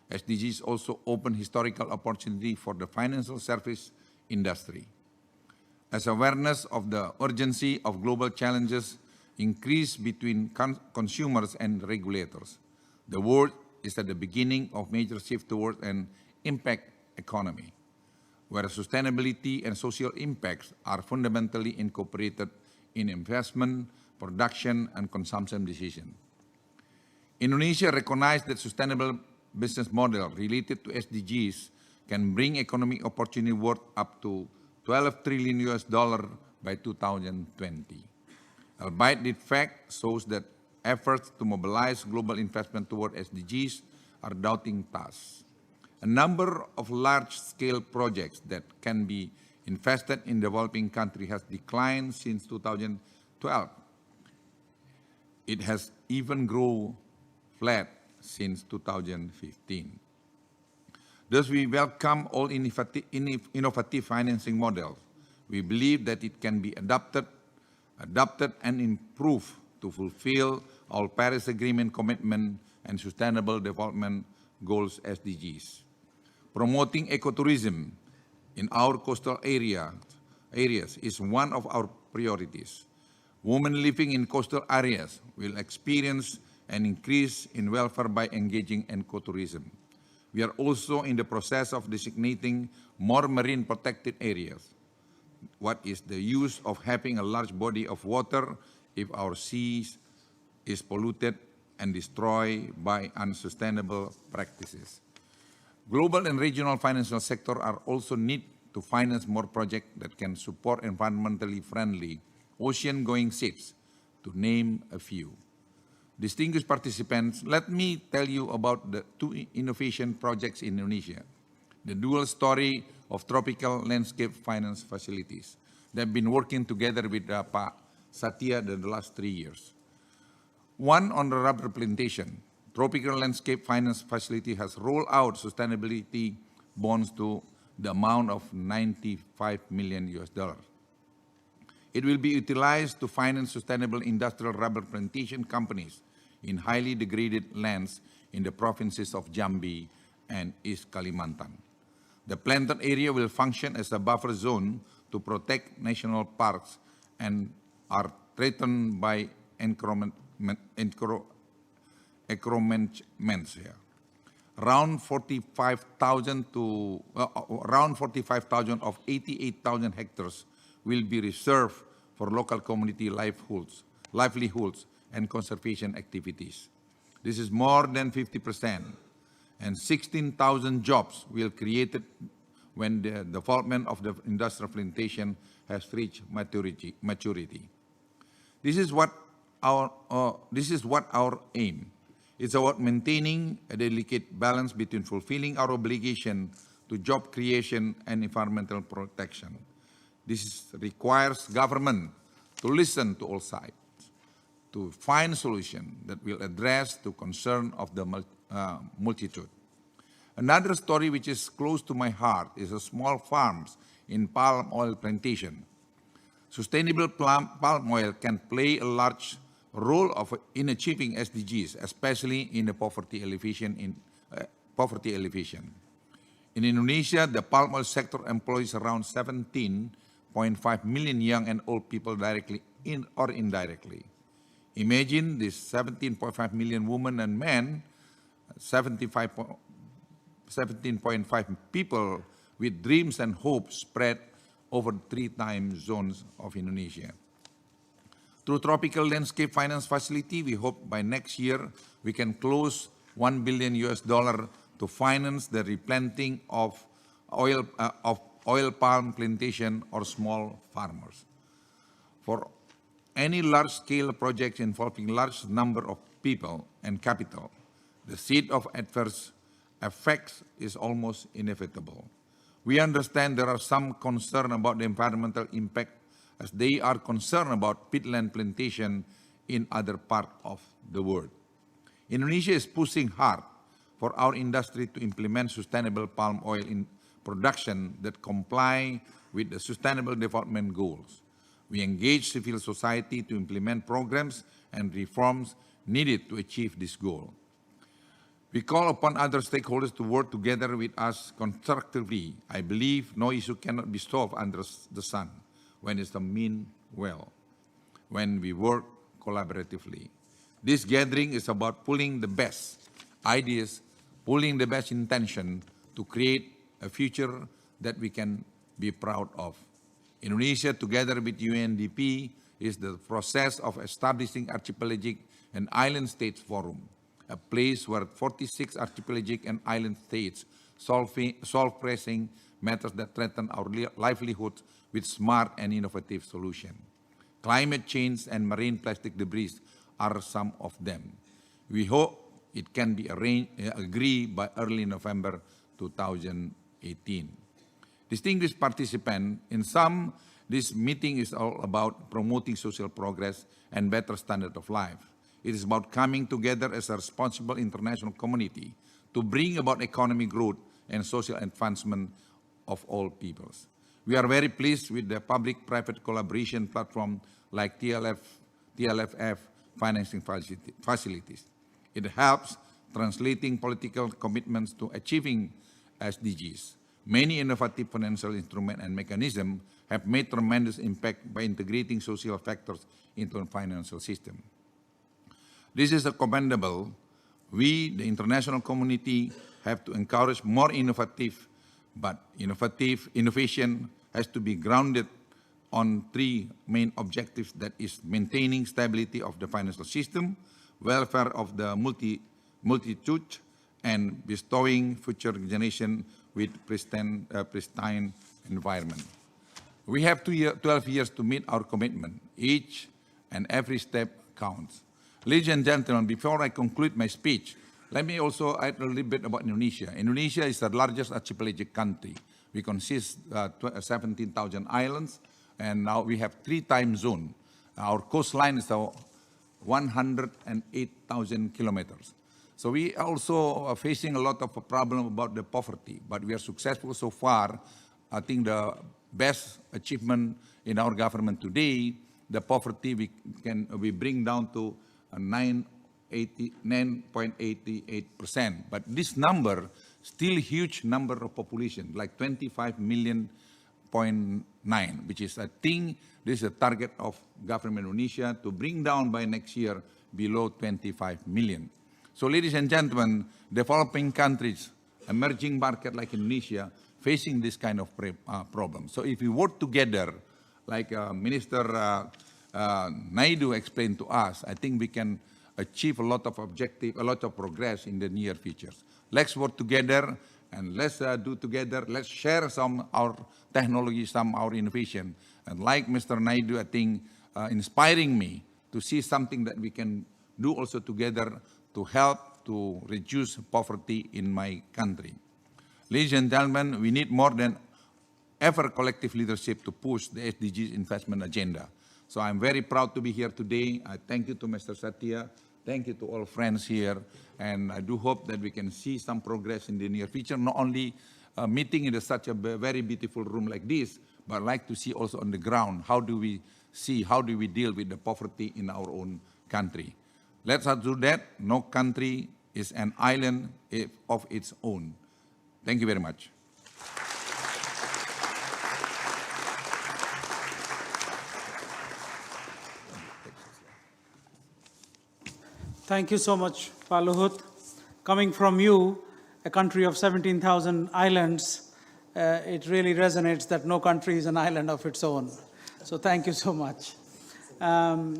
SDGs also open historical opportunity for the financial service industry. As awareness of the urgency of global challenges increase between consumers and regulators, the world is at the beginning of major shift towards an impact economy, where sustainability and social impacts are fundamentally incorporated in investment, production, and consumption decisions. Indonesia recognized that sustainable business model related to SDGs can bring economic opportunity worth up to $12 trillion by 2020. Albeit this fact shows that efforts to mobilize global investment toward SDGs are daunting tasks. A number of large-scale projects that can be invested in developing countries has declined since 2012. It has even grown flat since 2015. Thus, we welcome all innovative financing models. We believe that it can be adapted and improved to fulfill our Paris Agreement commitment and Sustainable Development Goals SDGs. Promoting ecotourism in our coastal areas is one of our priorities. Women living in coastal areas will experience an increase in welfare by engaging in ecotourism. We are also in the process of designating more marine protected areas. What is the use of having a large body of water if our seas is polluted and destroyed by unsustainable practices? Global and regional financial sector are also need to finance more projects that can support environmentally friendly ocean-going ships, to name a few. Distinguished participants, let me tell you about the two innovation projects in Indonesia. The dual story of tropical landscape finance facilities. They've been working together with Pak Satya the last 3 years. One on the rubber plantation. Tropical Landscape Finance Facility has rolled out sustainability bonds to the amount of $95 million. It will be utilized to finance sustainable industrial rubber plantation companies in highly degraded lands in the provinces of Jambi and East Kalimantan. The planted area will function as a buffer zone to protect national parks and are threatened by encroachments here. Around 45,000 of 88,000 hectares will be reserved for local community livelihoods and conservation activities. This is more than 50%, and 16,000 jobs will be created when the development of the industrial plantation has reached maturity. This is what our aim. It's about maintaining a delicate balance between fulfilling our obligation to job creation and environmental protection. This requires government to listen to all sides, to find solutions that will address the concern of the multitude. Another story which is close to my heart is a small farms in palm oil plantation. Sustainable palm oil can play a large role in achieving SDGs, especially in the poverty alleviation. In Indonesia, the palm oil sector employs around 17.5 million young and old people directly or indirectly. Imagine these 17.5 million women and men, 17.5 people with dreams and hopes spread over 3 time zones of Indonesia. Through Tropical Landscape Finance Facility, we hope by next year we can close $1 billion to finance the replanting of oil palm plantation or small farmers. For any large-scale projects involving large number of people and capital, the seed of adverse effects is almost inevitable. We understand there are some concern about the environmental impact as they are concerned about peatland plantation in other parts of the world. Indonesia is pushing hard for our industry to implement sustainable palm oil in production that comply with the Sustainable Development Goals. We engage civil society to implement programs and reforms needed to achieve this goal. We call upon other stakeholders to work together with us constructively. I believe no issue cannot be solved under the sun when it's mean well, when we work collaboratively. This gathering is about pulling the best ideas, pulling the best intention to create a future that we can be proud of. Indonesia, together with UNDP, is the process of establishing Archipelagic and Island States Forum, a place where 46 archipelagic and island states solve pressing matters that threaten our livelihoods with smart and innovative solutions. Climate change and marine plastic debris are some of them. We hope it can be agreed by early November 2018. Distinguished participants, in sum, this meeting is all about promoting social progress and better standard of life. It is about coming together as a responsible international community to bring about economic growth and social advancement of all peoples. We are very pleased with the public-private collaboration platform like TLFF financing facilities. It helps translating political commitments to achieving SDGs. Many innovative financial instruments and mechanisms have made tremendous impact by integrating social factors into the financial system. This is commendable. We, the international community, have to encourage more innovative, but innovation has to be grounded on three main objectives, that is maintaining stability of the financial system, welfare of the multitude, and bestowing future generation with pristine environment. We have 12 years to meet our commitment. Each and every step counts. Ladies and gentlemen, before I conclude my speech, let me also add a little bit about Indonesia. Indonesia is the largest archipelagic country. We consist of 17,000 islands, and now we have 3 time zones. Our coastline is 108,000 kilometers. So we also are facing a lot of a problem about the poverty, but we are successful so far. I think the best achievement in our government today, the poverty we bring down to 9.88%. But this number, still huge number of population, like 25 million. 0.9, which is, I think, this is a target of government Indonesia to bring down by next year below 25 million. So, ladies and gentlemen, developing countries, emerging market like Indonesia, facing this kind of problem. So, if we work together, like Minister Naidu explained to us, I think we can achieve a lot of objective, a lot of progress in the near future. Let's work together. And let's do together, let's share some our technology, some our innovation. And like Mr. Naidu, I think, inspiring me to see something that we can do also together to help to reduce poverty in my country. Ladies and gentlemen, we need more than ever collective leadership to push the SDGs investment agenda. So I'm very proud to be here today. I thank you to Mr. Satya. Thank you to all friends here, and I do hope that we can see some progress in the near future, not only meeting in such a very beautiful room like this, but I'd like to see also on the ground, how do we deal with the poverty in our own country. Let's do that. No country is an island of its own. Thank you very much. Thank you so much, Pak Luhut. Coming from you, a country of 17,000 islands, it really resonates that no country is an island of its own. So thank you so much. And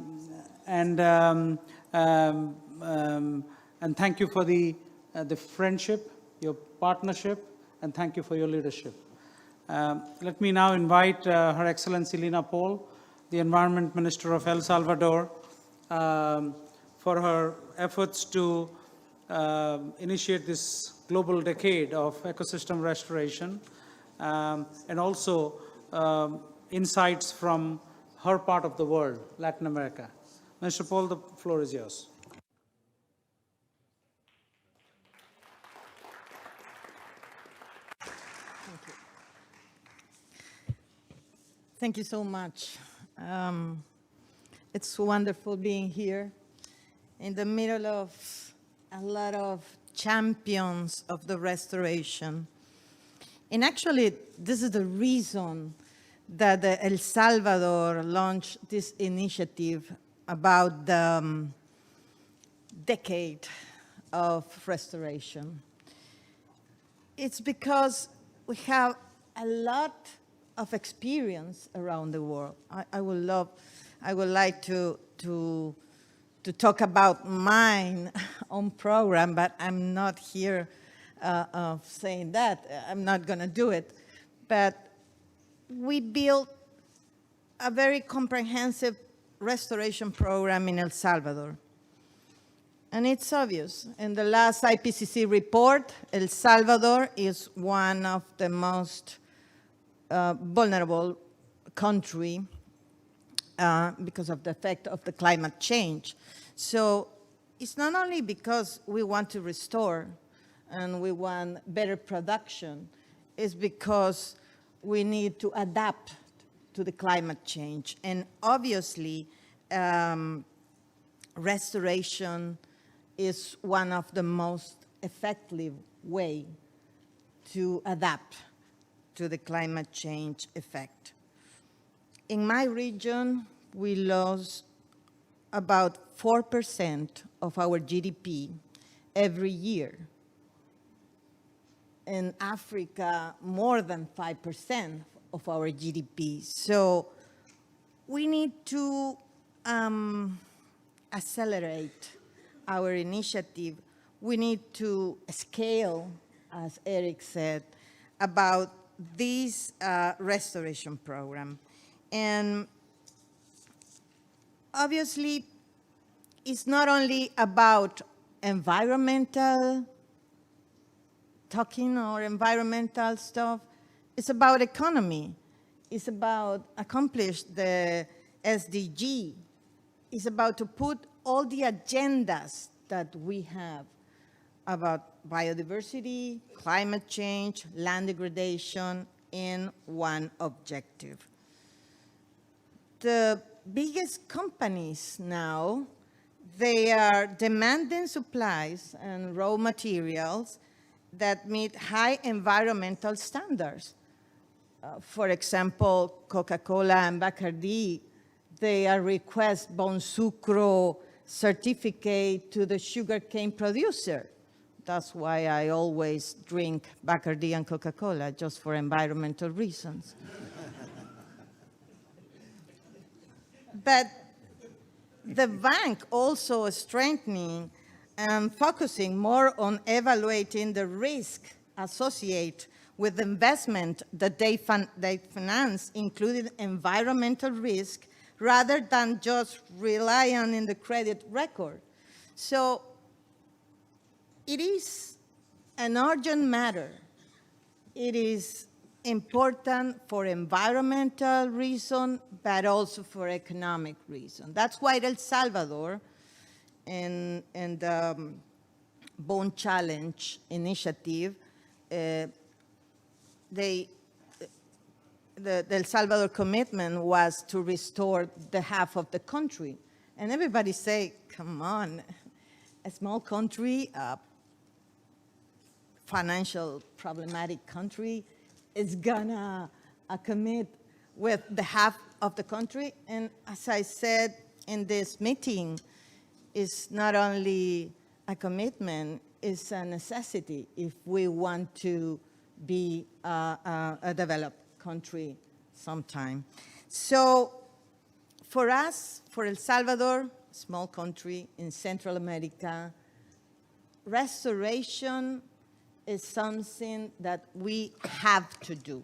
thank you for the friendship, your partnership, and thank you for your leadership. Let me now invite Her Excellency Lina Paul, the Environment Minister of El Salvador, for her efforts to initiate this global decade of ecosystem restoration, and also insights from her part of the world, Latin America. Mr. Paul, the floor is yours. Thank you so much. It's wonderful being here in the middle of a lot of champions of the restoration. And actually, this is the reason that El Salvador launched this initiative about the decade of restoration. It's because we have a lot of experience around the world. I would like to talk about mine own program, but I'm not here saying that. I'm not going to do it. But we built a very comprehensive restoration program in El Salvador. And it's obvious. In the last IPCC report, El Salvador is one of the most vulnerable country because of the effect of the climate change. So it's not only because we want to restore and we want better production, it's because we need to adapt to the climate change. And obviously, restoration is one of the most effective way to adapt to the climate change effect. In my region, we lost about 4% of our GDP every year. In Africa, more than 5% of our GDP. So we need to accelerate our initiative. We need to scale, as Eric said, about this restoration program. And obviously, it's not only about environmental talking or environmental stuff, it's about economy. It's about accomplish the SDG. It's about to put all the agendas that we have about biodiversity, climate change, land degradation in one objective. The biggest companies now, they are demanding supplies and raw materials that meet high environmental standards. For example, Coca-Cola and Bacardi, they are request Bon Sucro certificate to the sugarcane producer. That's why I always drink Bacardi and Coca-Cola, just for environmental reasons. But the bank also is strengthening and focusing more on evaluating the risk associated with the investment that they finance, including environmental risk, rather than just relying on the credit record. So it is an urgent matter. It is important for environmental reason, but also for economic reason. That's why El Salvador and the Bone Challenge initiative, the El Salvador commitment was to restore the half of the country. And everybody say, come on, a small country, a financial problematic country, is gonna commit with the half of the country. And as I said in this meeting, it's not only a commitment, it's a necessity if we want to be a developed country sometime. So for us, for El Salvador, a small country in Central America, restoration is something that we have to do.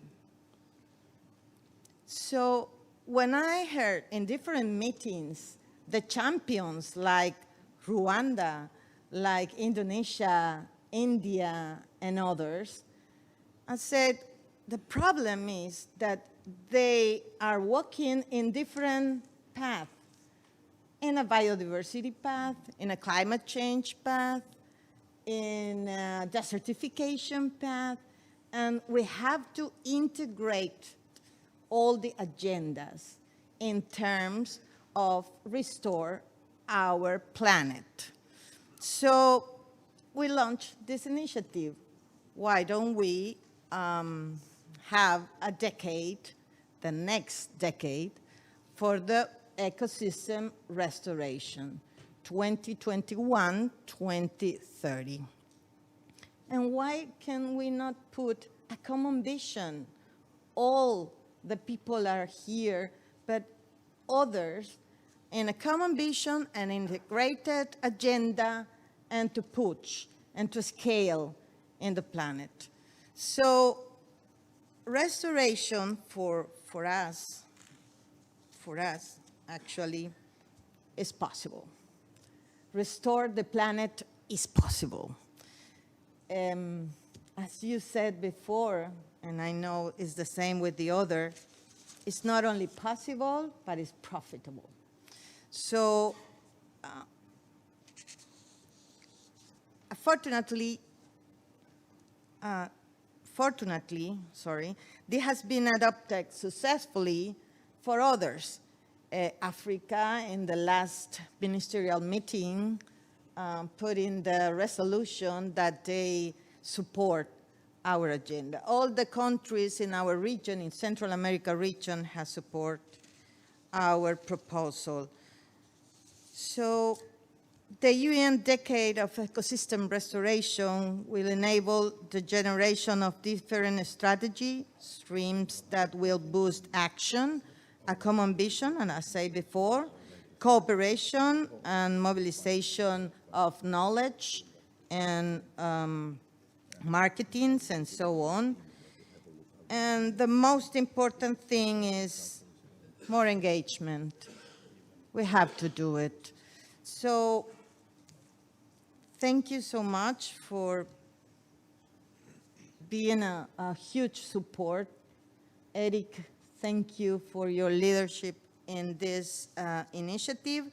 So when I heard in different meetings the champions like Rwanda, like Indonesia, India, and others, I said, the problem is that they are walking in different paths, in a biodiversity path, in a climate change path, in a desertification path, and we have to integrate all the agendas in terms of restore our planet. So we launched this initiative. Why don't we have a decade, the next decade, for the ecosystem restoration, 2021-2030. And why can we not put a common vision? All the people are here, but others in a common vision and integrated agenda, and to push and to scale in the planet. So restoration for us actually is possible. Restore the planet is possible. As you said before, and I know it's the same with the other, it's not only possible, but it's profitable. So fortunately, this has been adopted successfully for others. Africa, in the last ministerial meeting, put in the resolution that they support our agenda. All the countries in our region, in Central America region, have support our proposal. So the UN Decade of Ecosystem Restoration will enable the generation of different strategy streams that will boost action, a common vision, and as I said before, cooperation and mobilization of knowledge and marketings and so on. And the most important thing is more engagement. We have to do it. So thank you so much for being a huge support. Eric, thank you for your leadership in this initiative.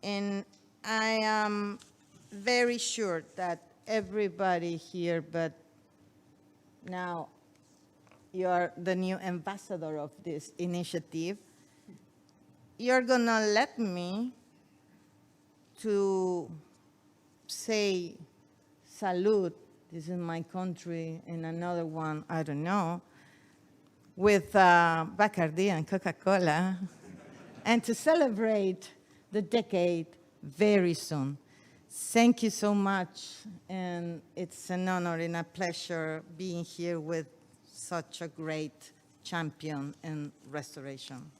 And I am very sure that everybody here, but now you are the new ambassador of this initiative, you're gonna let me to say salud, this is my country, and another one, I don't know, with Bacardi and Coca-Cola, and to celebrate the decade very soon. Thank you so much, and it's an honor and a pleasure being here with such a great champion in restoration.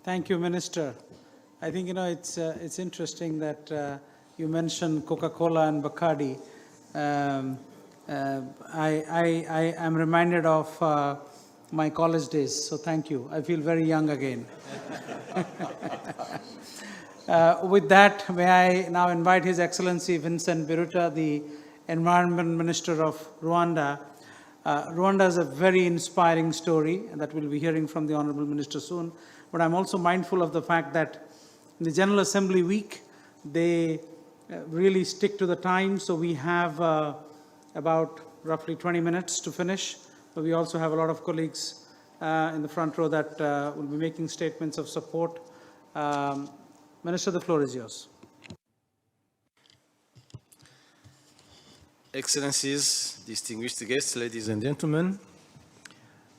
Thank you, Minister. I think, it's interesting that you mentioned Coca-Cola and Bacardi. I am reminded of my college days, so thank you. I feel very young again. With that, may I now invite His Excellency Vincent Biruta, the Environment Minister of Rwanda. Rwanda is a very inspiring story that we'll be hearing from the Honorable Minister soon. But I'm also mindful of the fact that in the General Assembly week, they really stick to the time. So we have about roughly 20 minutes to finish. But we also have a lot of colleagues in the front row that will be making statements of support. Minister, the floor is yours. Excellencies, distinguished guests, ladies and gentlemen,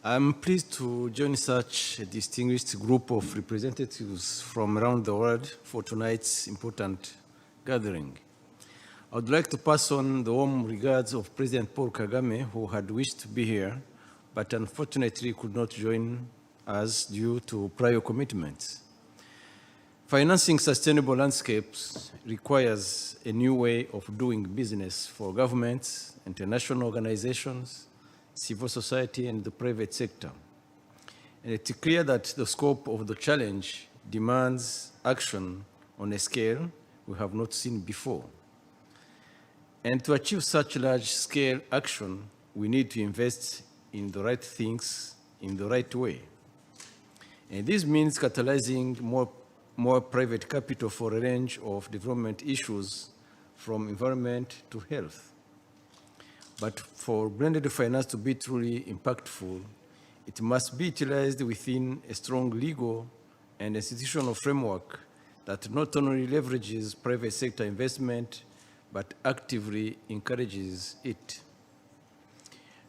I'm pleased to join such a distinguished group of representatives from around the world for tonight's important gathering. I would like to pass on the warm regards of President Paul Kagame, who had wished to be here, but unfortunately could not join us due to prior commitments. Financing sustainable landscapes requires a new way of doing business for governments, international organizations, civil society, and the private sector. And it's clear that the scope of the challenge demands action on a scale we have not seen before. And to achieve such large-scale action, we need to invest in the right things in the right way. And this means catalyzing more private capital for a range of development issues from environment to health. But for blended finance to be truly impactful, it must be utilized within a strong legal and institutional framework that not only leverages private sector investment, but actively encourages it.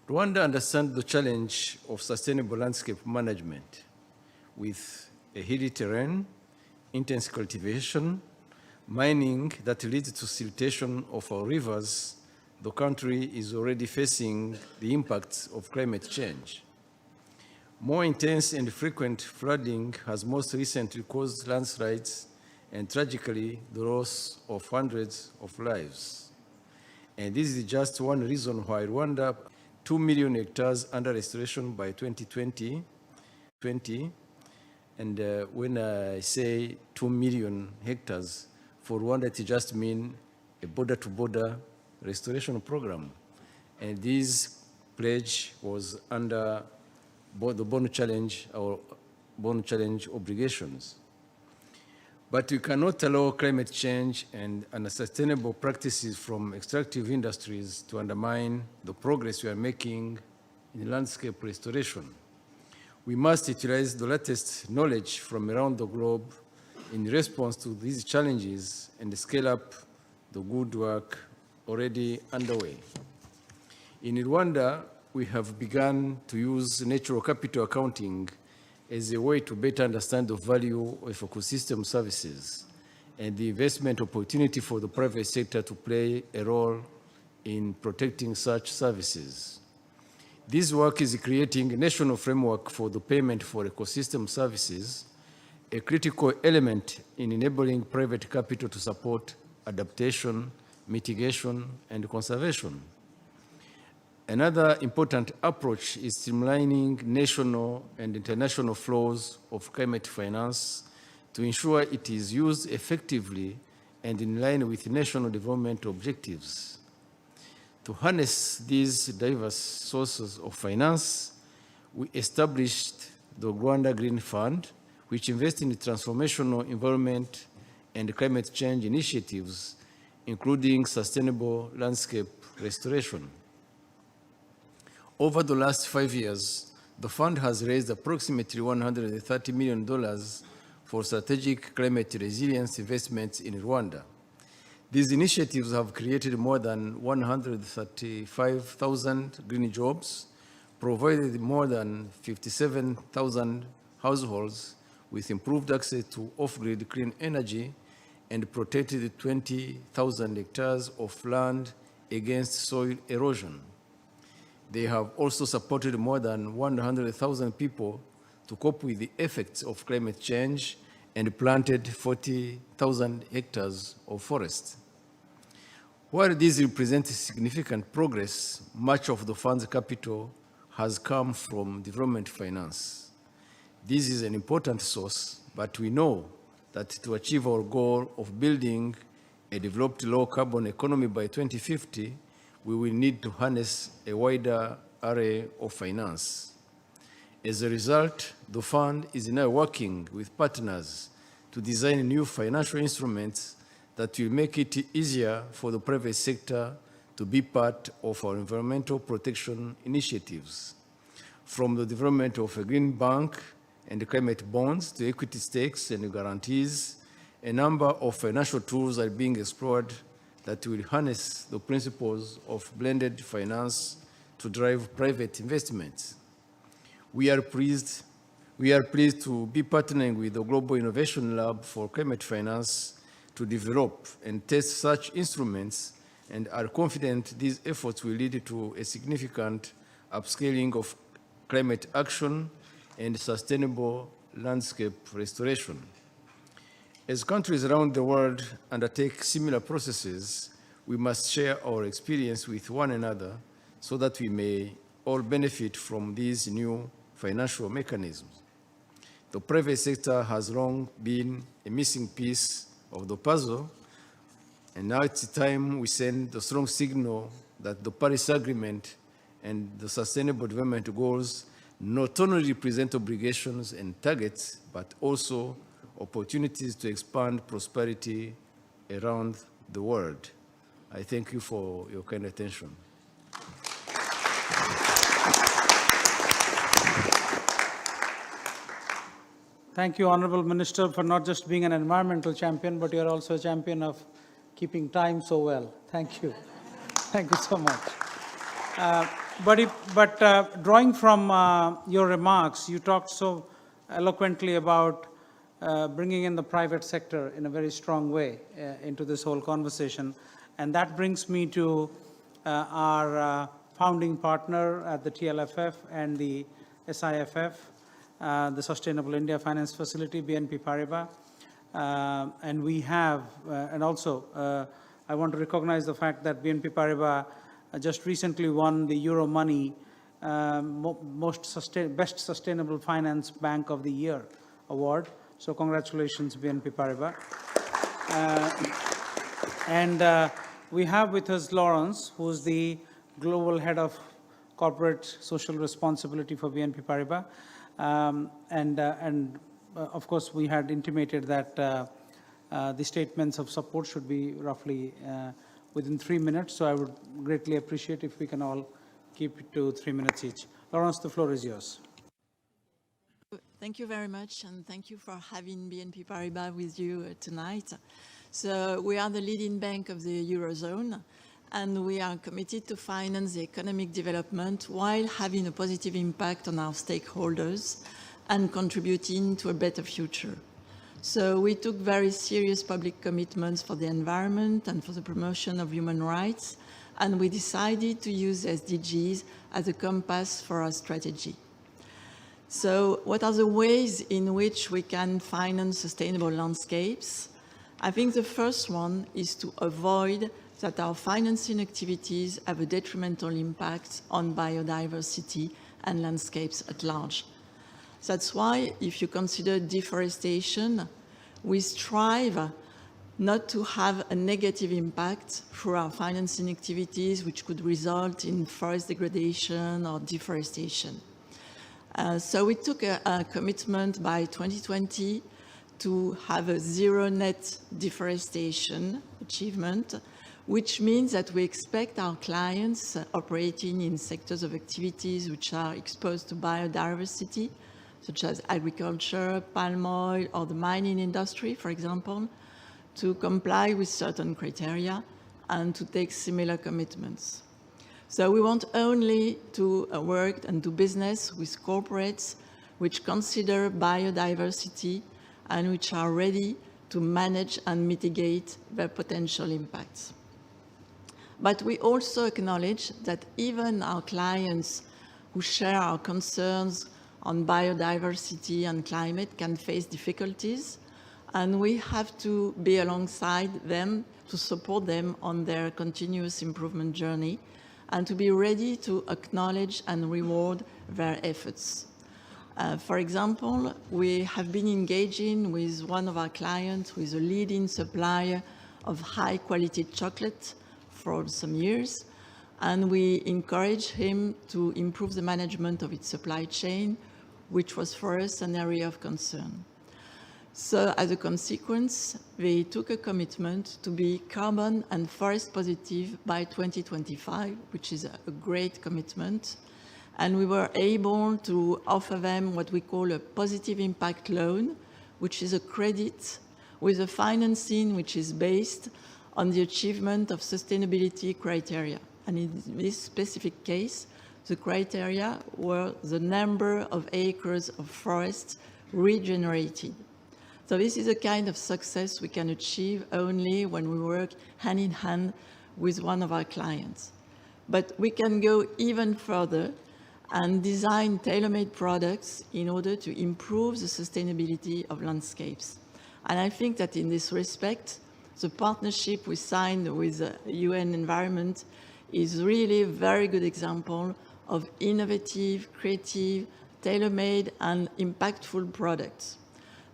Rwanda understands the challenge of sustainable landscape management with a hilly terrain, intense cultivation, mining that leads to siltation of our rivers. The country is already facing the impacts of climate change. More intense and frequent flooding has most recently caused landslides and tragically the loss of hundreds of lives. And this is just one reason why Rwanda 2 million hectares under restoration by 2020. And when I say 2 million hectares, for Rwanda it just means a border-to-border restoration program. And this pledge was under the Bond Challenge, our Bond Challenge obligations. But we cannot allow climate change and unsustainable practices from extractive industries to undermine the progress we are making in landscape restoration. We must utilize the latest knowledge from around the globe in response to these challenges and scale up the good work already underway. In Rwanda, we have begun to use natural capital accounting as a way to better understand the value of ecosystem services and the investment opportunity for the private sector to play a role in protecting such services. This work is creating a national framework for the payment for ecosystem services, a critical element in enabling private capital to support adaptation, mitigation, and conservation. Another important approach is streamlining national and international flows of climate finance to ensure it is used effectively and in line with national development objectives. To harness these diverse sources of finance, we established the Rwanda Green Fund, which invests in transformational environment and climate change initiatives, including sustainable landscape restoration. Over the last 5 years, the fund has raised approximately $130 million for strategic climate resilience investments in Rwanda. These initiatives have created more than 135,000 green jobs, provided more than 57,000 households with improved access to off-grid clean energy, and protected 20,000 hectares of land against soil erosion. They have also supported more than 100,000 people to cope with the effects of climate change and planted 40,000 hectares of forest. While these represent significant progress, much of the fund's capital has come from development finance. This is an important source, but we know that to achieve our goal of building a developed low-carbon economy by 2050, we will need to harness a wider array of finance. As a result, the fund is now working with partners to design new financial instruments that will make it easier for the private sector to be part of our environmental protection initiatives. From the development of a green bank and climate bonds to equity stakes and guarantees, a number of financial tools are being explored that will harness the principles of blended finance to drive private investments. We are pleased to be partnering with the Global Innovation Lab for Climate Finance to develop and test such instruments, and are confident these efforts will lead to a significant upscaling of climate action and sustainable landscape restoration. As countries around the world undertake similar processes, we must share our experience with one another so that we may all benefit from these new financial mechanisms. The private sector has long been a missing piece of the puzzle, and now it's time we send the strong signal that the Paris Agreement and the Sustainable Development Goals not only represent obligations and targets, but also opportunities to expand prosperity around the world. I thank you for your kind attention. Thank you, Honorable Minister, for not just being an environmental champion, but you're also a champion of keeping time so well. Thank you. Thank you so much. Drawing from your remarks, you talked so eloquently about bringing in the private sector in a very strong way into this whole conversation. And that brings me to our founding partner at the TLFF and the SIFF, the Sustainable India Finance Facility, BNP Paribas. And we have, and also I want to recognize the fact that BNP Paribas just recently won the Euromoney Best Sustainable Finance Bank of the Year award. So congratulations, BNP Paribas. And we have with us Lawrence, who's the Global Head of Corporate Social Responsibility for BNP Paribas. Of course, we had intimated that the statements of support should be roughly within 3 minutes. So I would greatly appreciate if we can all keep it to 3 minutes each. Lawrence, the floor is yours. Thank you very much, and thank you for having BNP Paribas with you tonight. So we are the leading bank of the Eurozone, and we are committed to finance the economic development while having a positive impact on our stakeholders and contributing to a better future. So we took very serious public commitments for the environment and for the promotion of human rights, and we decided to use SDGs as a compass for our strategy. So what are the ways in which we can finance sustainable landscapes? I think the first one is to avoid that our financing activities have a detrimental impact on biodiversity and landscapes at large. That's why, if you consider deforestation, we strive not to have a negative impact through our financing activities, which could result in forest degradation or deforestation. So we took a commitment by 2020 to have a zero net deforestation achievement, which means that we expect our clients operating in sectors of activities which are exposed to biodiversity, such as agriculture, palm oil, or the mining industry, for example, to comply with certain criteria and to take similar commitments. So we want only to work and do business with corporates which consider biodiversity and which are ready to manage and mitigate their potential impacts. But we also acknowledge that even our clients who share our concerns on biodiversity and climate can face difficulties, and we have to be alongside them to support them on their continuous improvement journey and to be ready to acknowledge and reward their efforts. For example, we have been engaging with one of our clients who is a leading supplier of high-quality chocolate for some years, and we encourage him to improve the management of its supply chain, which was for us an area of concern. So as a consequence, they took a commitment to be carbon and forest positive by 2025, which is a great commitment. And we were able to offer them what we call a positive impact loan, which is a credit with a financing which is based on the achievement of sustainability criteria. And in this specific case, the criteria were the number of acres of forests regenerated. So this is a kind of success we can achieve only when we work hand in hand with one of our clients. But we can go even further and design tailor-made products in order to improve the sustainability of landscapes. And I think that in this respect, the partnership we signed with the UN Environment is really a very good example of innovative, creative, tailor-made and impactful products.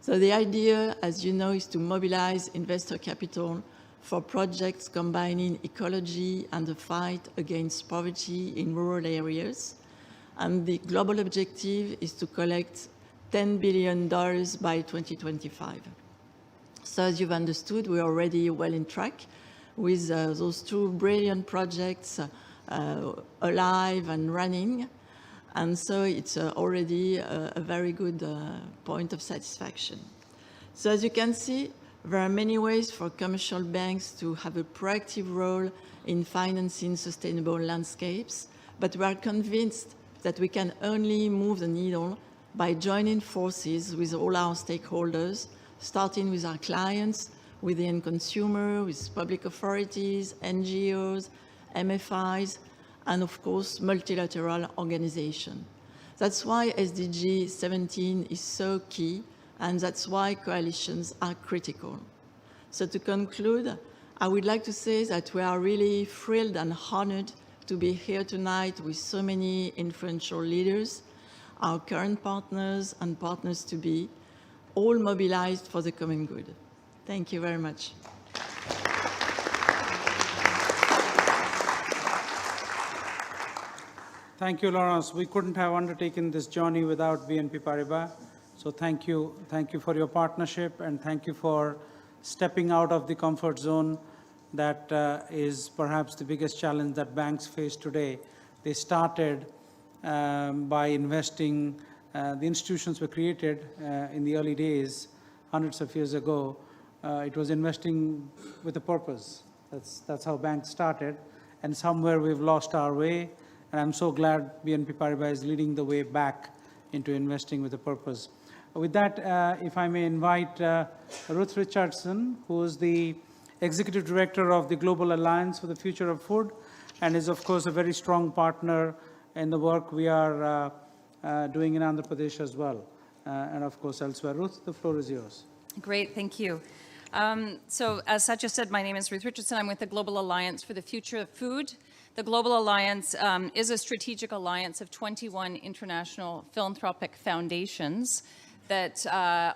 So the idea, as you know, is to mobilize investor capital for projects combining ecology and the fight against poverty in rural areas. And the global objective is to collect $10 billion by 2025. So as you've understood, we're already well in track with those two brilliant projects alive and running. And so it's already a very good point of satisfaction. So as you can see, there are many ways for commercial banks to have a proactive role in financing sustainable landscapes, but we are convinced that we can only move the needle by joining forces with all our stakeholders, starting with our clients, with the end consumer, with public authorities, NGOs, MFIs, and of course, multilateral organizations. That's why SDG 17 is so key, and that's why coalitions are critical. So to conclude, I would like to say that we are really thrilled and honored to be here tonight with so many influential leaders, our current partners and partners to be, all mobilized for the common good. Thank you very much. Thank you, Laurence. We couldn't have undertaken this journey without BNP Paribas. So thank you for your partnership, and thank you for stepping out of the comfort zone that is perhaps the biggest challenge that banks face today. They started by investing the institutions were created in the early days, hundreds of years ago. It was investing with a purpose. That's how banks started. And somewhere we've lost our way. And I'm so glad BNP Paribas is leading the way back into investing with a purpose. With that, if I may invite Ruth Richardson, who is the Executive Director of the Global Alliance for the Future of Food, and is, of course, a very strong partner in the work we are doing in Andhra Pradesh as well, and of course elsewhere. Ruth, the floor is yours. Great, thank you. So as Satya said, my name is Ruth Richardson. I'm with the Global Alliance for the Future of Food. The Global Alliance is a strategic alliance of 21 international philanthropic foundations that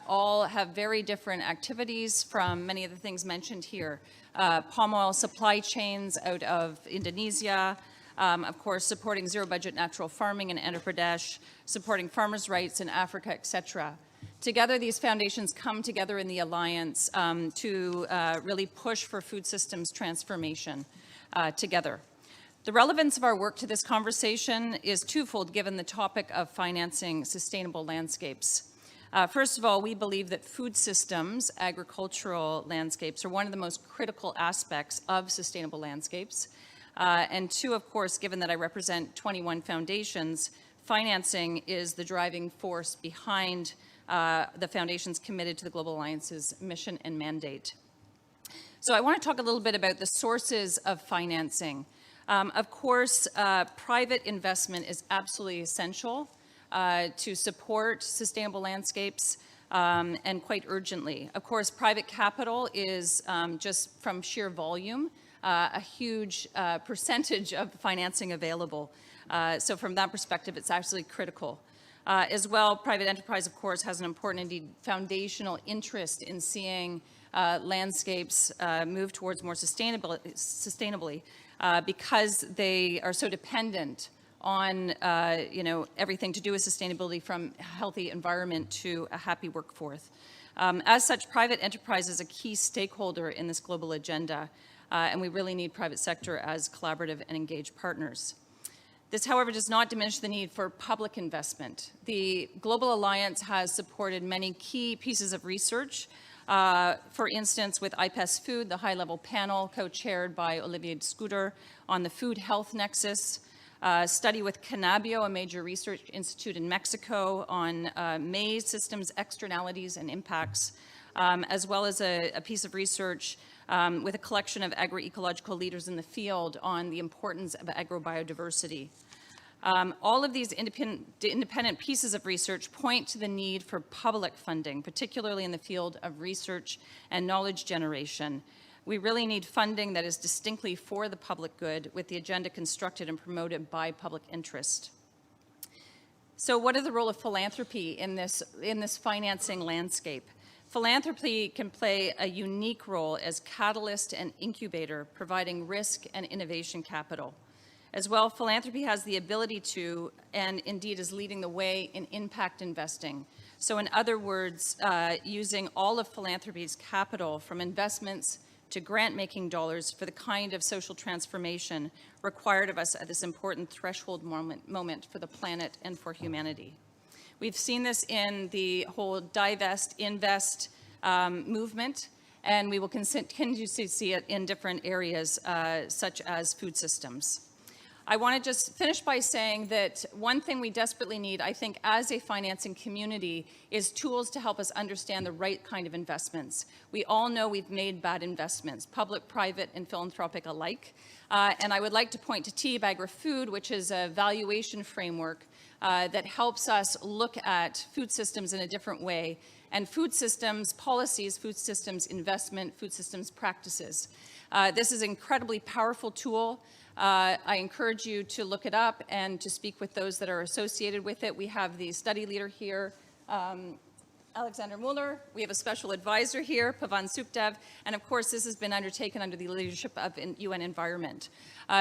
all have very different activities from many of the things mentioned here. Palm oil supply chains out of Indonesia, of course, supporting zero-budget natural farming in Andhra Pradesh, supporting farmers' rights in Africa, etc. Together, these foundations come together in the alliance to really push for food systems transformation together. The relevance of our work to this conversation is twofold, given the topic of financing sustainable landscapes. First of all, we believe that food systems, agricultural landscapes, are one of the most critical aspects of sustainable landscapes. And two, of course, given that I represent 21 foundations, financing is the driving force behind the foundations committed to the Global Alliance's mission and mandate. So I want to talk a little bit about the sources of financing. Of course, private investment is absolutely essential to support sustainable landscapes, and quite urgently. Of course, private capital is just from sheer volume, a huge percentage of financing available. So from that perspective, it's absolutely critical. As well, private enterprise, of course, has an important, indeed, foundational interest in seeing landscapes move towards more sustainably because they are so dependent on everything to do with sustainability, from a healthy environment to a happy workforce. As such, private enterprise is a key stakeholder in this global agenda, and we really need private sector as collaborative and engaged partners. This, however, does not diminish the need for public investment. The Global Alliance has supported many key pieces of research, for instance, with IPES Food, the high-level panel co-chaired by Olivier Scudder on the food health nexus, study with Canabio, a major research institute in Mexico, on maize systems externalities and impacts, as well as a piece of research with a collection of agroecological leaders in the field on the importance of agrobiodiversity. All of these independent pieces of research point to the need for public funding, particularly in the field of research and knowledge generation. We really need funding that is distinctly for the public good, with the agenda constructed and promoted by public interest. So what is the role of philanthropy in this financing landscape? Philanthropy can play a unique role as catalyst and incubator, providing risk and innovation capital. As well, philanthropy has the ability to, and indeed is leading the way in impact investing. So in other words, using all of philanthropy's capital, from investments to grant-making dollars, for the kind of social transformation required of us at this important threshold moment for the planet and for humanity. We've seen this in the whole divest, invest movement, and we will continue to see it in different areas, such as food systems. I want to just finish by saying that one thing we desperately need, I think, as a financing community, is tools to help us understand the right kind of investments. We all know we've made bad investments, public, private, and philanthropic alike. And I would like to point to TEEB Agri-Food, which is a valuation framework that helps us look at food systems in a different way, and food systems policies, food systems investment, food systems practices. This is an incredibly powerful tool. I encourage you to look it up and to speak with those that are associated with it. We have the study leader here, Alexander Muller. We have a special advisor here, Pavan Sukhdev. And of course, this has been undertaken under the leadership of UN Environment.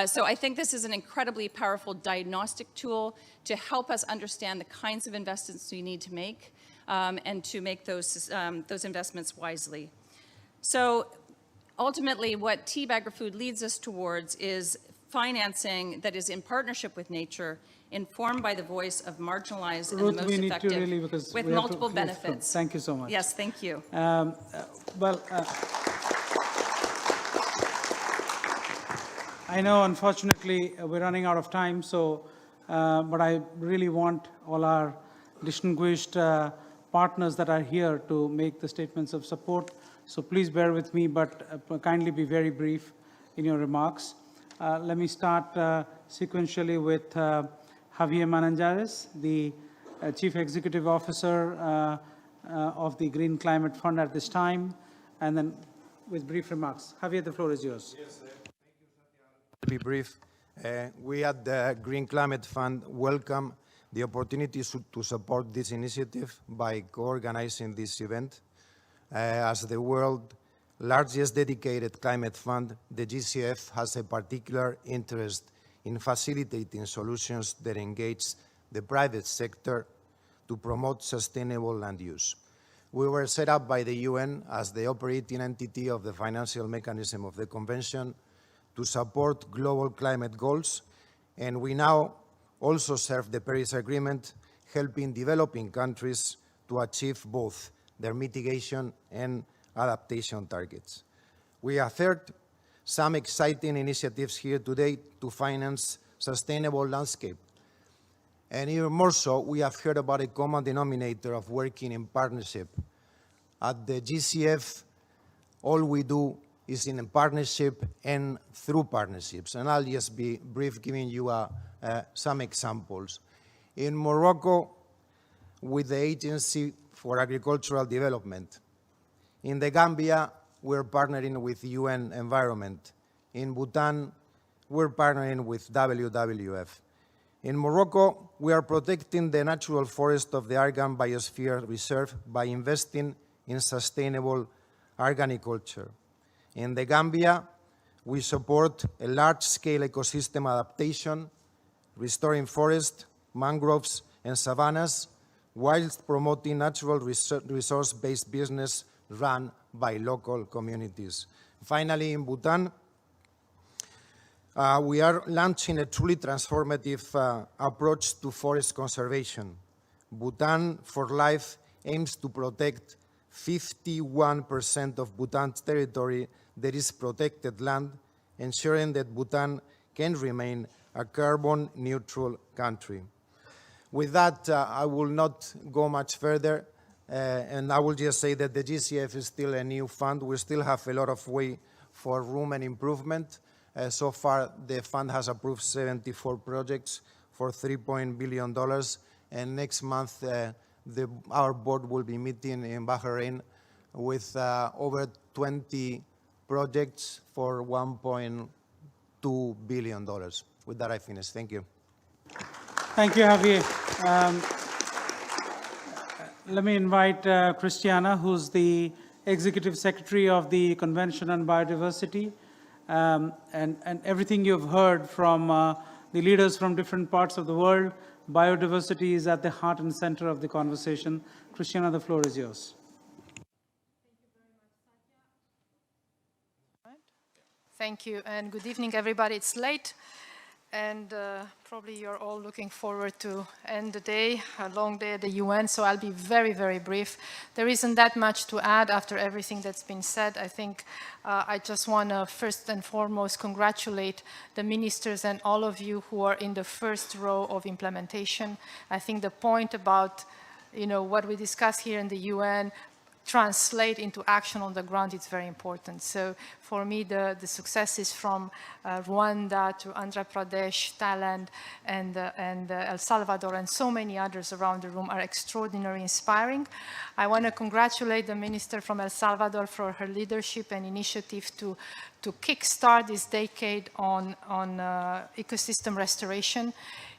So I think this is an incredibly powerful diagnostic tool to help us understand the kinds of investments we need to make and to make those investments wisely. So ultimately, what TEEB Agri-Food leads us towards is financing that is in partnership with nature, informed by the voice of marginalized and Ruth, most we need to effective, really, because with we have to multiple close. benefits. Thank you so much. Yes, thank you. Well, I know, unfortunately, we're running out of time, so, but I really want all our distinguished partners that are here to make the statements of support. So please bear with me, but kindly be very brief in your remarks. Let me start sequentially with Javier Mananjares, the Chief Executive Officer of the Green Climate Fund at this time, and then with brief remarks. Javier, the floor is yours. Yes, to be brief, we at the Green Climate Fund welcome the opportunity to support this initiative by co-organizing this event. As the world's largest dedicated climate fund, the GCF has a particular interest in facilitating solutions that engage the private sector to promote sustainable land use. We were set up by the UN as the operating entity of the financial mechanism of the Convention to support global climate goals, and we now also serve the Paris Agreement, helping developing countries to achieve both their mitigation and adaptation targets. We have heard some exciting initiatives here today to finance sustainable landscape. And even more so, we have heard about a common denominator of working in partnership. At the GCF, all we do is in a partnership and through partnerships. And I'll just be brief, giving you some examples. In Morocco, with the Agency for Agricultural Development. In the Gambia, we're partnering with UN Environment. In Bhutan, we're partnering with WWF. In Morocco, we are protecting the natural forest of the Argan Biosphere Reserve by investing in sustainable arboriculture. In the Gambia, we support a large-scale ecosystem adaptation, restoring forests, mangroves, and savannas, whilst promoting natural resource-based business run by local communities. Finally, in Bhutan, we are launching a truly transformative approach to forest conservation. Bhutan for Life aims to protect 51% of Bhutan's territory that is protected land, ensuring that Bhutan can remain a carbon-neutral country. With that, I will not go much further, and I will just say that the GCF is still a new fund. We still have a lot of way for room and improvement. So far, the fund has approved 74 projects for $3 billion, and next month, our board will be meeting in Bahrain with over 20 projects for $1.2 billion. With that, I finish. Thank you. Thank you, Javier. Let me invite Christiana, who's the Executive Secretary of the Convention on Biodiversity. And everything you've heard from the leaders from different parts of the world, biodiversity is at the heart and center of the conversation. Christiana, the floor is yours. Thank you, and good evening, everybody. It's late, and probably you're all looking forward to end the day, a long day at the UN, so I'll be very, very brief. There isn't that much to add after everything that's been said. I think I just want to first and foremost congratulate the ministers and all of you who are in the first row of implementation. I think the point about, what we discuss here in the UN translate into action on the ground, it's very important. So for me, the successes from Rwanda to Andhra Pradesh, Thailand, and El Salvador, and so many others around the room are extraordinarily inspiring. I want to congratulate the minister from El Salvador for her leadership and initiative to kickstart this decade on ecosystem restoration.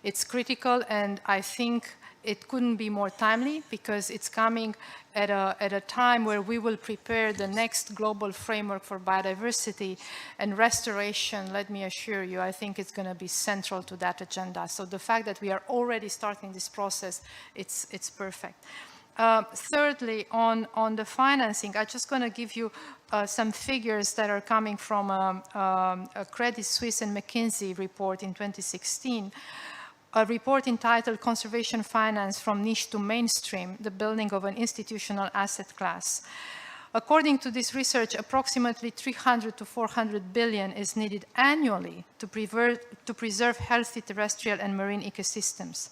It's critical, and I think it couldn't be more timely because it's coming at a time where we will prepare the next global framework for biodiversity and restoration. Let me assure you, I think it's going to be central to that agenda. So the fact that we are already starting this process, it's perfect. Thirdly, on the financing, I'm just going to give you some figures that are coming from a Credit Suisse and McKinsey report in 2016. A report entitled Conservation Finance from Niche to Mainstream, the Building of an Institutional Asset Class. According to this research, approximately 300 to 400 billion is needed annually to preserve healthy terrestrial and marine ecosystems.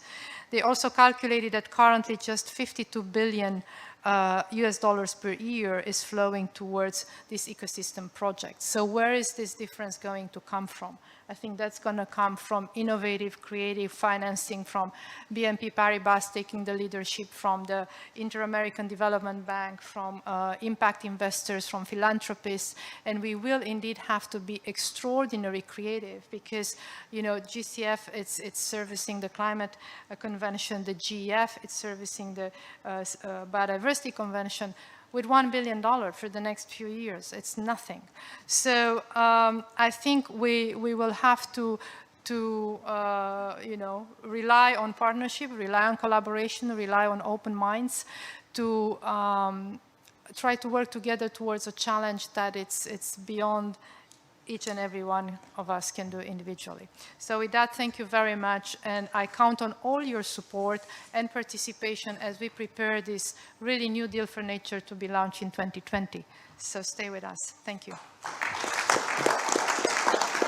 They also calculated that currently just 52 billion US dollars per year is flowing towards this ecosystem project. So where is this difference going to come from? I think that's going to come from innovative, creative financing from BNP Paribas taking the leadership, from the Inter-American Development Bank, from impact investors, from philanthropists, and we will indeed have to be extraordinarily creative because, you know, GCF, it's servicing the Climate Convention, the GEF, it's servicing the Biodiversity Convention. With $1 billion for the next few years, it's nothing. So I think we will have to you know, rely on partnership, rely on collaboration, rely on open minds to try to work together towards a challenge that it's beyond each and every one of us can do individually. So with that, thank you very much, and I count on all your support and participation as we prepare this really new deal for nature to be launched in 2020. So stay with us. Thank you.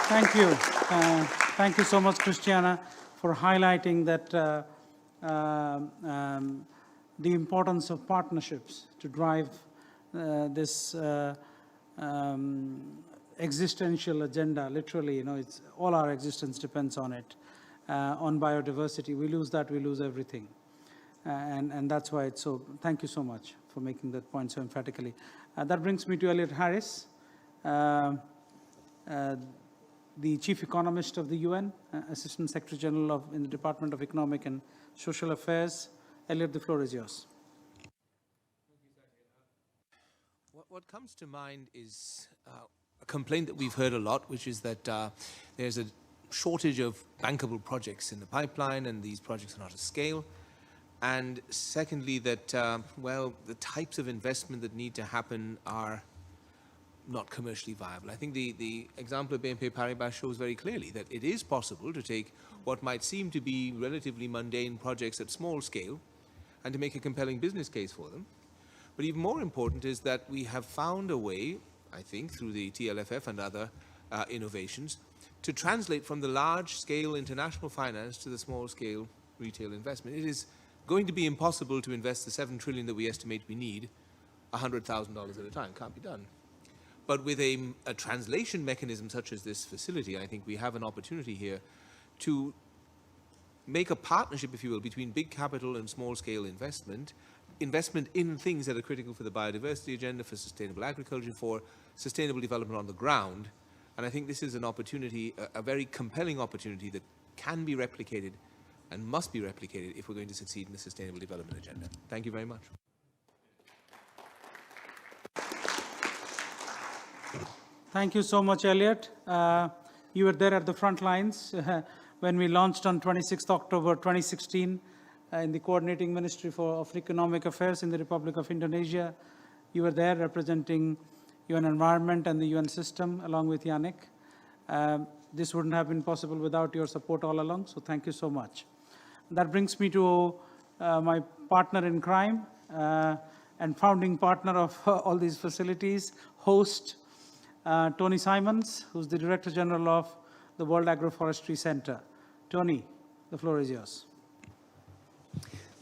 Thank you. Thank you so much, Christiana, for highlighting that the importance of partnerships to drive this existential agenda. Literally, you know, it's all our existence depends on it, on biodiversity. We lose that, we lose everything. And that's why it's so, thank you so much for making that point so emphatically. That brings me to Elliot Harris, the Chief Economist of the UN, Assistant Secretary General in the Department of Economic and Social Affairs. Elliot, the floor is yours. What comes to mind is a complaint that we've heard a lot, which is that there's a shortage of bankable projects in the pipeline, and these projects are not at scale. And secondly, that, well, the types of investment that need to happen are not commercially viable. I think the example of BNP Paribas shows very clearly that it is possible to take what might seem to be relatively mundane projects at small scale and to make a compelling business case for them. But even more important is that we have found a way, I think, through the TLFF and other innovations, to translate from the large-scale international finance to the small-scale retail investment. It is going to be impossible to invest the $7 trillion that we estimate we need $100,000 at a time. Can't be done. But with a translation mechanism such as this facility, I think we have an opportunity here to make a partnership, if you will, between big capital and small-scale investment in things that are critical for the biodiversity agenda, for sustainable agriculture, for sustainable development on the ground. And I think this is an opportunity, a very compelling opportunity that can be replicated and must be replicated if we're going to succeed in the sustainable development agenda. Thank you very much. Thank you so much, Elliot. You were there at the front lines when we launched on 26th October 2016 in the Coordinating Ministry of Economic Affairs in the Republic of Indonesia. You were there representing UN Environment and the UN system along with Yannick. This wouldn't have been possible without your support all along, so thank you so much. That brings me to my partner in crime and founding partner of all these facilities, host Tony Simons, who's the Director General of the World Agroforestry Center. Tony, the floor is yours.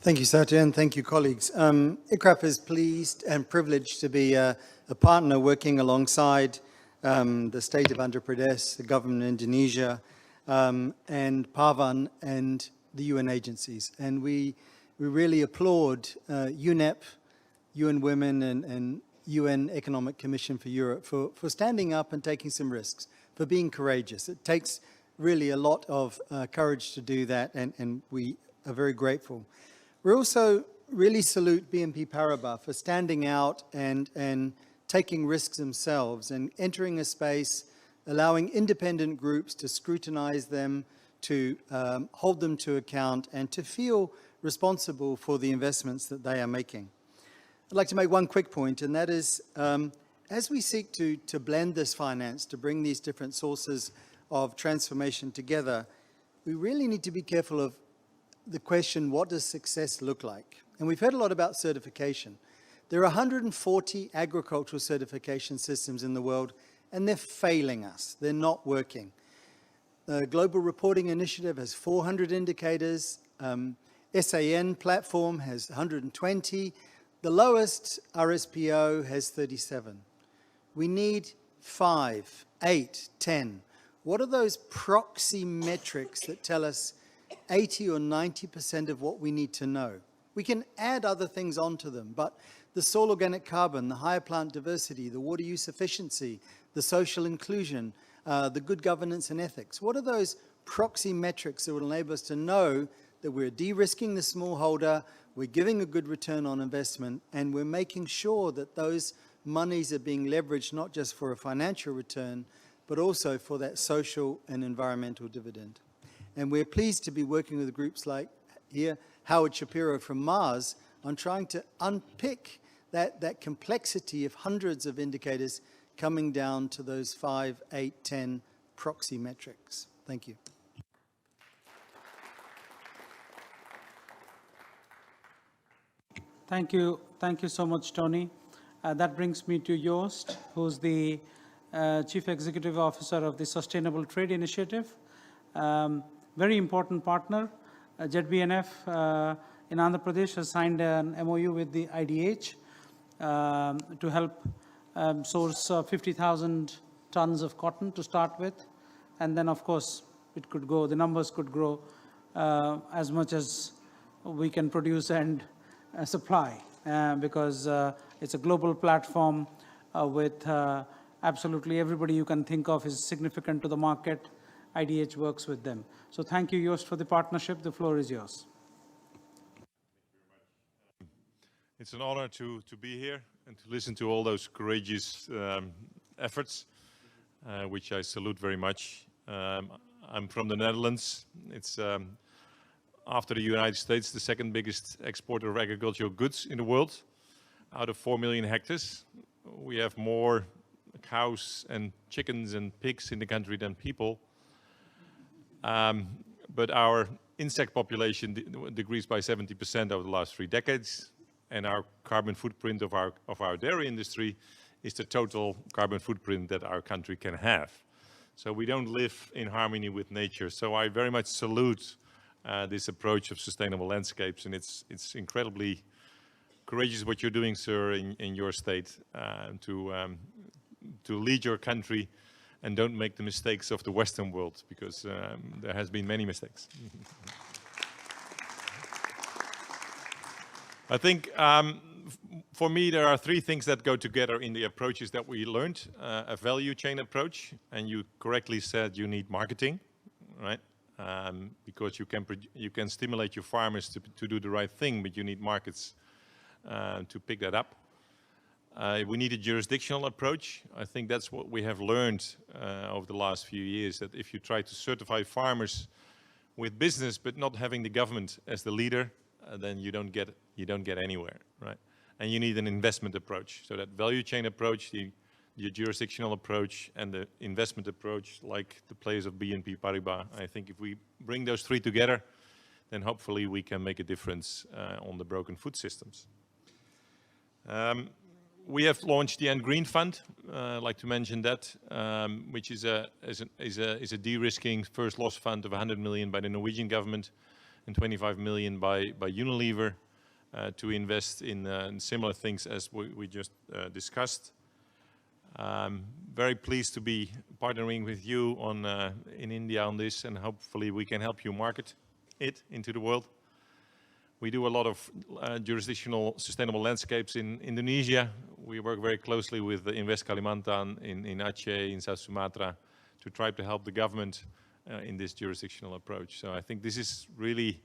Thank you, Satya, and thank you, colleagues. ICRAF is pleased and privileged to be a partner working alongside the state of Andhra Pradesh, the government of Indonesia, and Pavan and the UN agencies. And we really applaud UNEP, UN Women, and UN Economic Commission for Europe for standing up and taking some risks, for being courageous. It takes really a lot of courage to do that, and we are very grateful. We also really salute BNP Paribas for standing out and taking risks themselves and entering a space, allowing independent groups to scrutinize them, to hold them to account, and to feel responsible for the investments that they are making. I'd like to make one quick point, and that is, as we seek to blend this finance, to bring these different sources of transformation together, we really need to be careful of the question, what does success look like? And we've heard a lot about certification. There are 140 agricultural certification systems in the world, and they're failing us. They're not working. The Global Reporting Initiative has 400 indicators. SAN platform has 120. The lowest RSPO has 37. We need 5, 8, 10. What are those proxy metrics that tell us 80 or 90% of what we need to know? We can add other things onto them, but the soil organic carbon, the higher plant diversity, the water use efficiency, the social inclusion, the good governance and ethics. What are those proxy metrics that will enable us to know that we're de-risking the smallholder, we're giving a good return on investment, and we're making sure that those monies are being leveraged not just for a financial return, but also for that social and environmental dividend. And we're pleased to be working with groups like here, Howard Shapiro from Mars, on trying to unpick that complexity of hundreds of indicators coming down to those 5, 8, 10 proxy metrics. Thank you. Thank you so much, Tony. That brings me to Joost, who's the Chief Executive Officer of the Sustainable Trade Initiative. Very important partner. ZBNF in Andhra Pradesh has signed an MOU with the IDH to help source 50,000 tons of cotton to start with. And then, of course, it could go, the numbers could grow as much as we can produce and supply, because it's a global platform with absolutely everybody you can think of is significant to the market. IDH works with them. So thank you, Joost, for the partnership. The floor is yours. It's an honor to be here and to listen to all those courageous efforts, which I salute very much. I'm from the Netherlands. It's, after the United States, the second biggest exporter of agricultural goods in the world. Out of 4 million hectares, we have more cows and chickens and pigs in the country than people. But our insect population decreased by 70% over the last 3 decades. And our carbon footprint of our dairy industry is the total carbon footprint that our country can have. So we don't live in harmony with nature. So I very much salute this approach of sustainable landscapes, and it's incredibly courageous what you're doing, sir, in your state, to lead your country and don't make the mistakes of the Western world, because there has been many mistakes. I think for me there are 3 things that go together in the approaches that we learned. A value chain approach, and you correctly said you need marketing, right? Because you can stimulate your farmers to do the right thing, but you need markets to pick that up. We need a jurisdictional approach. I think that's what we have learned over the last few years, that if you try to certify farmers with business but not having the government as the leader, then you don't get anywhere, right? And you need an investment approach. So that value chain approach, the jurisdictional approach, and the investment approach, like the players of BNP Paribas. I think if we bring those 3 together, then hopefully we can make a difference on the broken food systems. We have launched the End Green Fund. I'd like to mention that, which is a de-risking first loss fund of 100 million by the Norwegian government and 25 million by Unilever to invest in similar things as we just discussed. Very pleased to be partnering with you in India on this, and hopefully we can help you market it into the world. We do a lot of jurisdictional sustainable landscapes in Indonesia. We work very closely with Invest Kalimantan in Aceh, in South Sumatra, to try to help the government in this jurisdictional approach. So I think this is really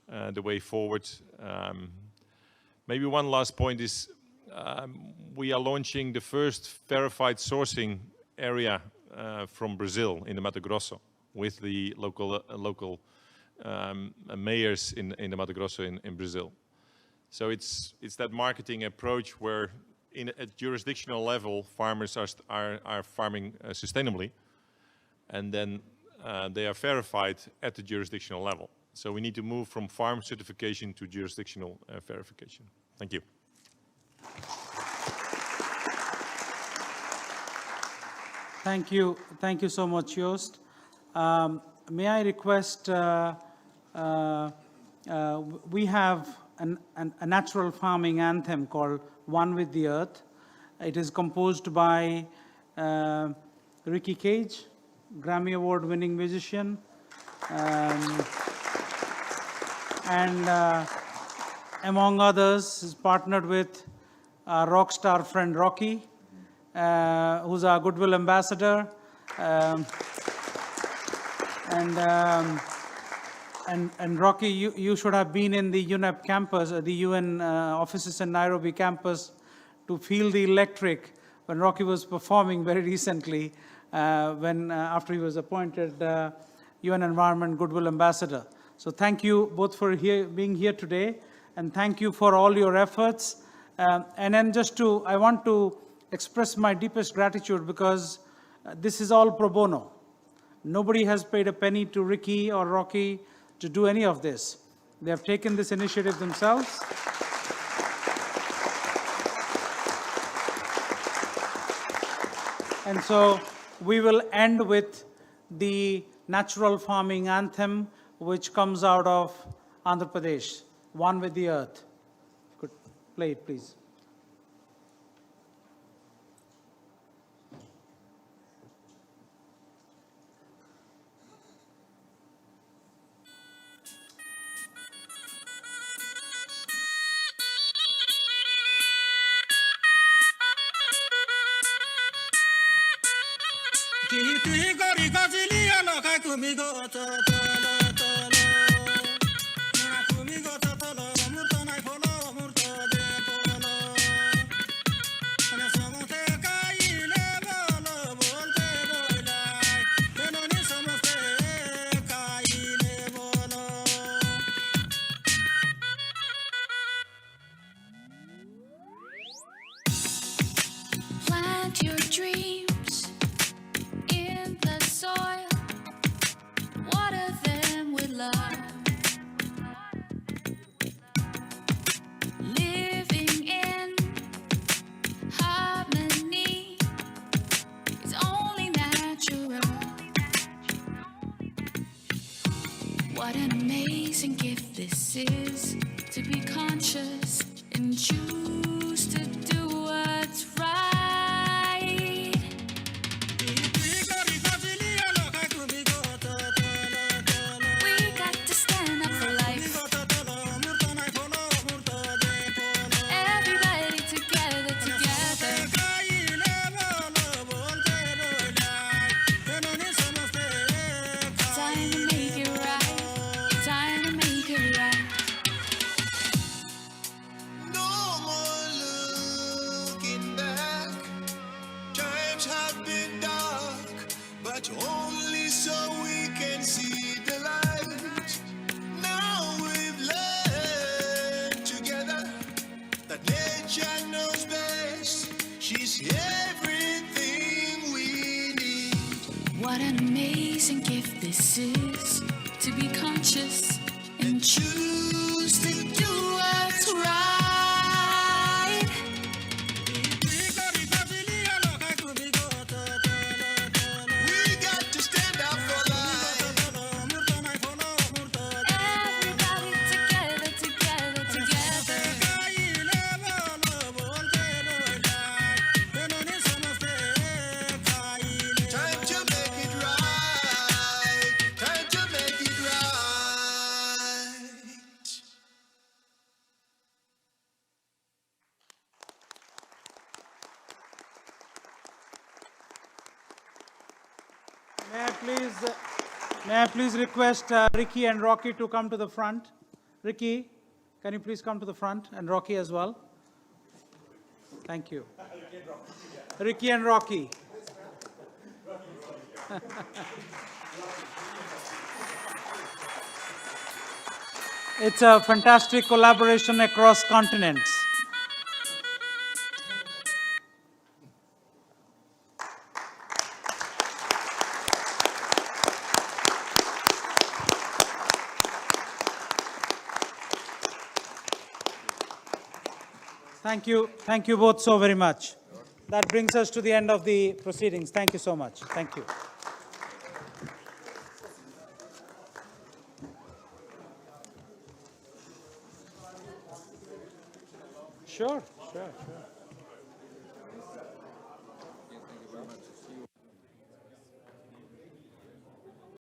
the way forward. Maybe one last point is we are launching the first verified sourcing area from Brazil in the Mato Grosso with the local mayors in the Mato Grosso in Brazil. So it's that marketing approach where at jurisdictional level, farmers are farming sustainably, and then they are verified at the jurisdictional level. So we need to move from farm certification to jurisdictional verification. Thank you. Thank you. Thank you so much, Joost. May I request, we have a natural farming anthem called One with the Earth. It is composed by Ricky Cage, Grammy Award winning musician, and among others, is partnered with our rock star friend Rocky, who's our Goodwill Ambassador. And Rocky, you should have been in the UNEP campus, the UN offices in Nairobi campus, to feel the electric when Rocky was performing very recently, after he was appointed UN Environment Goodwill Ambassador. So thank you both for being here today, and thank you for all your efforts. And then I want to express my deepest gratitude, because this is all pro bono. Nobody has paid a penny to Ricky or Rocky to do any of this. They have taken this initiative themselves. And so we will end with the natural farming anthem, which comes out of Andhra Pradesh, One with the Earth. Could play it, please. Plant your dreams in the soil, water them with love. Living in harmony is only natural. What an amazing gift this is, to be conscious and choose to do what's right. We got to stand up for life. Everybody together, together. Time to make it right. Time to make it right. No more looking back. Times have been dark, but only so we can see the light. Now we've learned together that nature knows best. She's everything we need. What an amazing gift this is, to be conscious and choose to do what's right. We got to stand up for life. Everybody together, together, together. Time to make it right. Time to make it right. May I please request Ricky and Rocky to come to the front? Ricky, can you please come to the front, and Rocky as well? Thank you. Ricky and Rocky. It's a fantastic collaboration across continents. Thank you both so very much. That brings us to the end of the proceedings. Thank you so much. Thank you. Sure.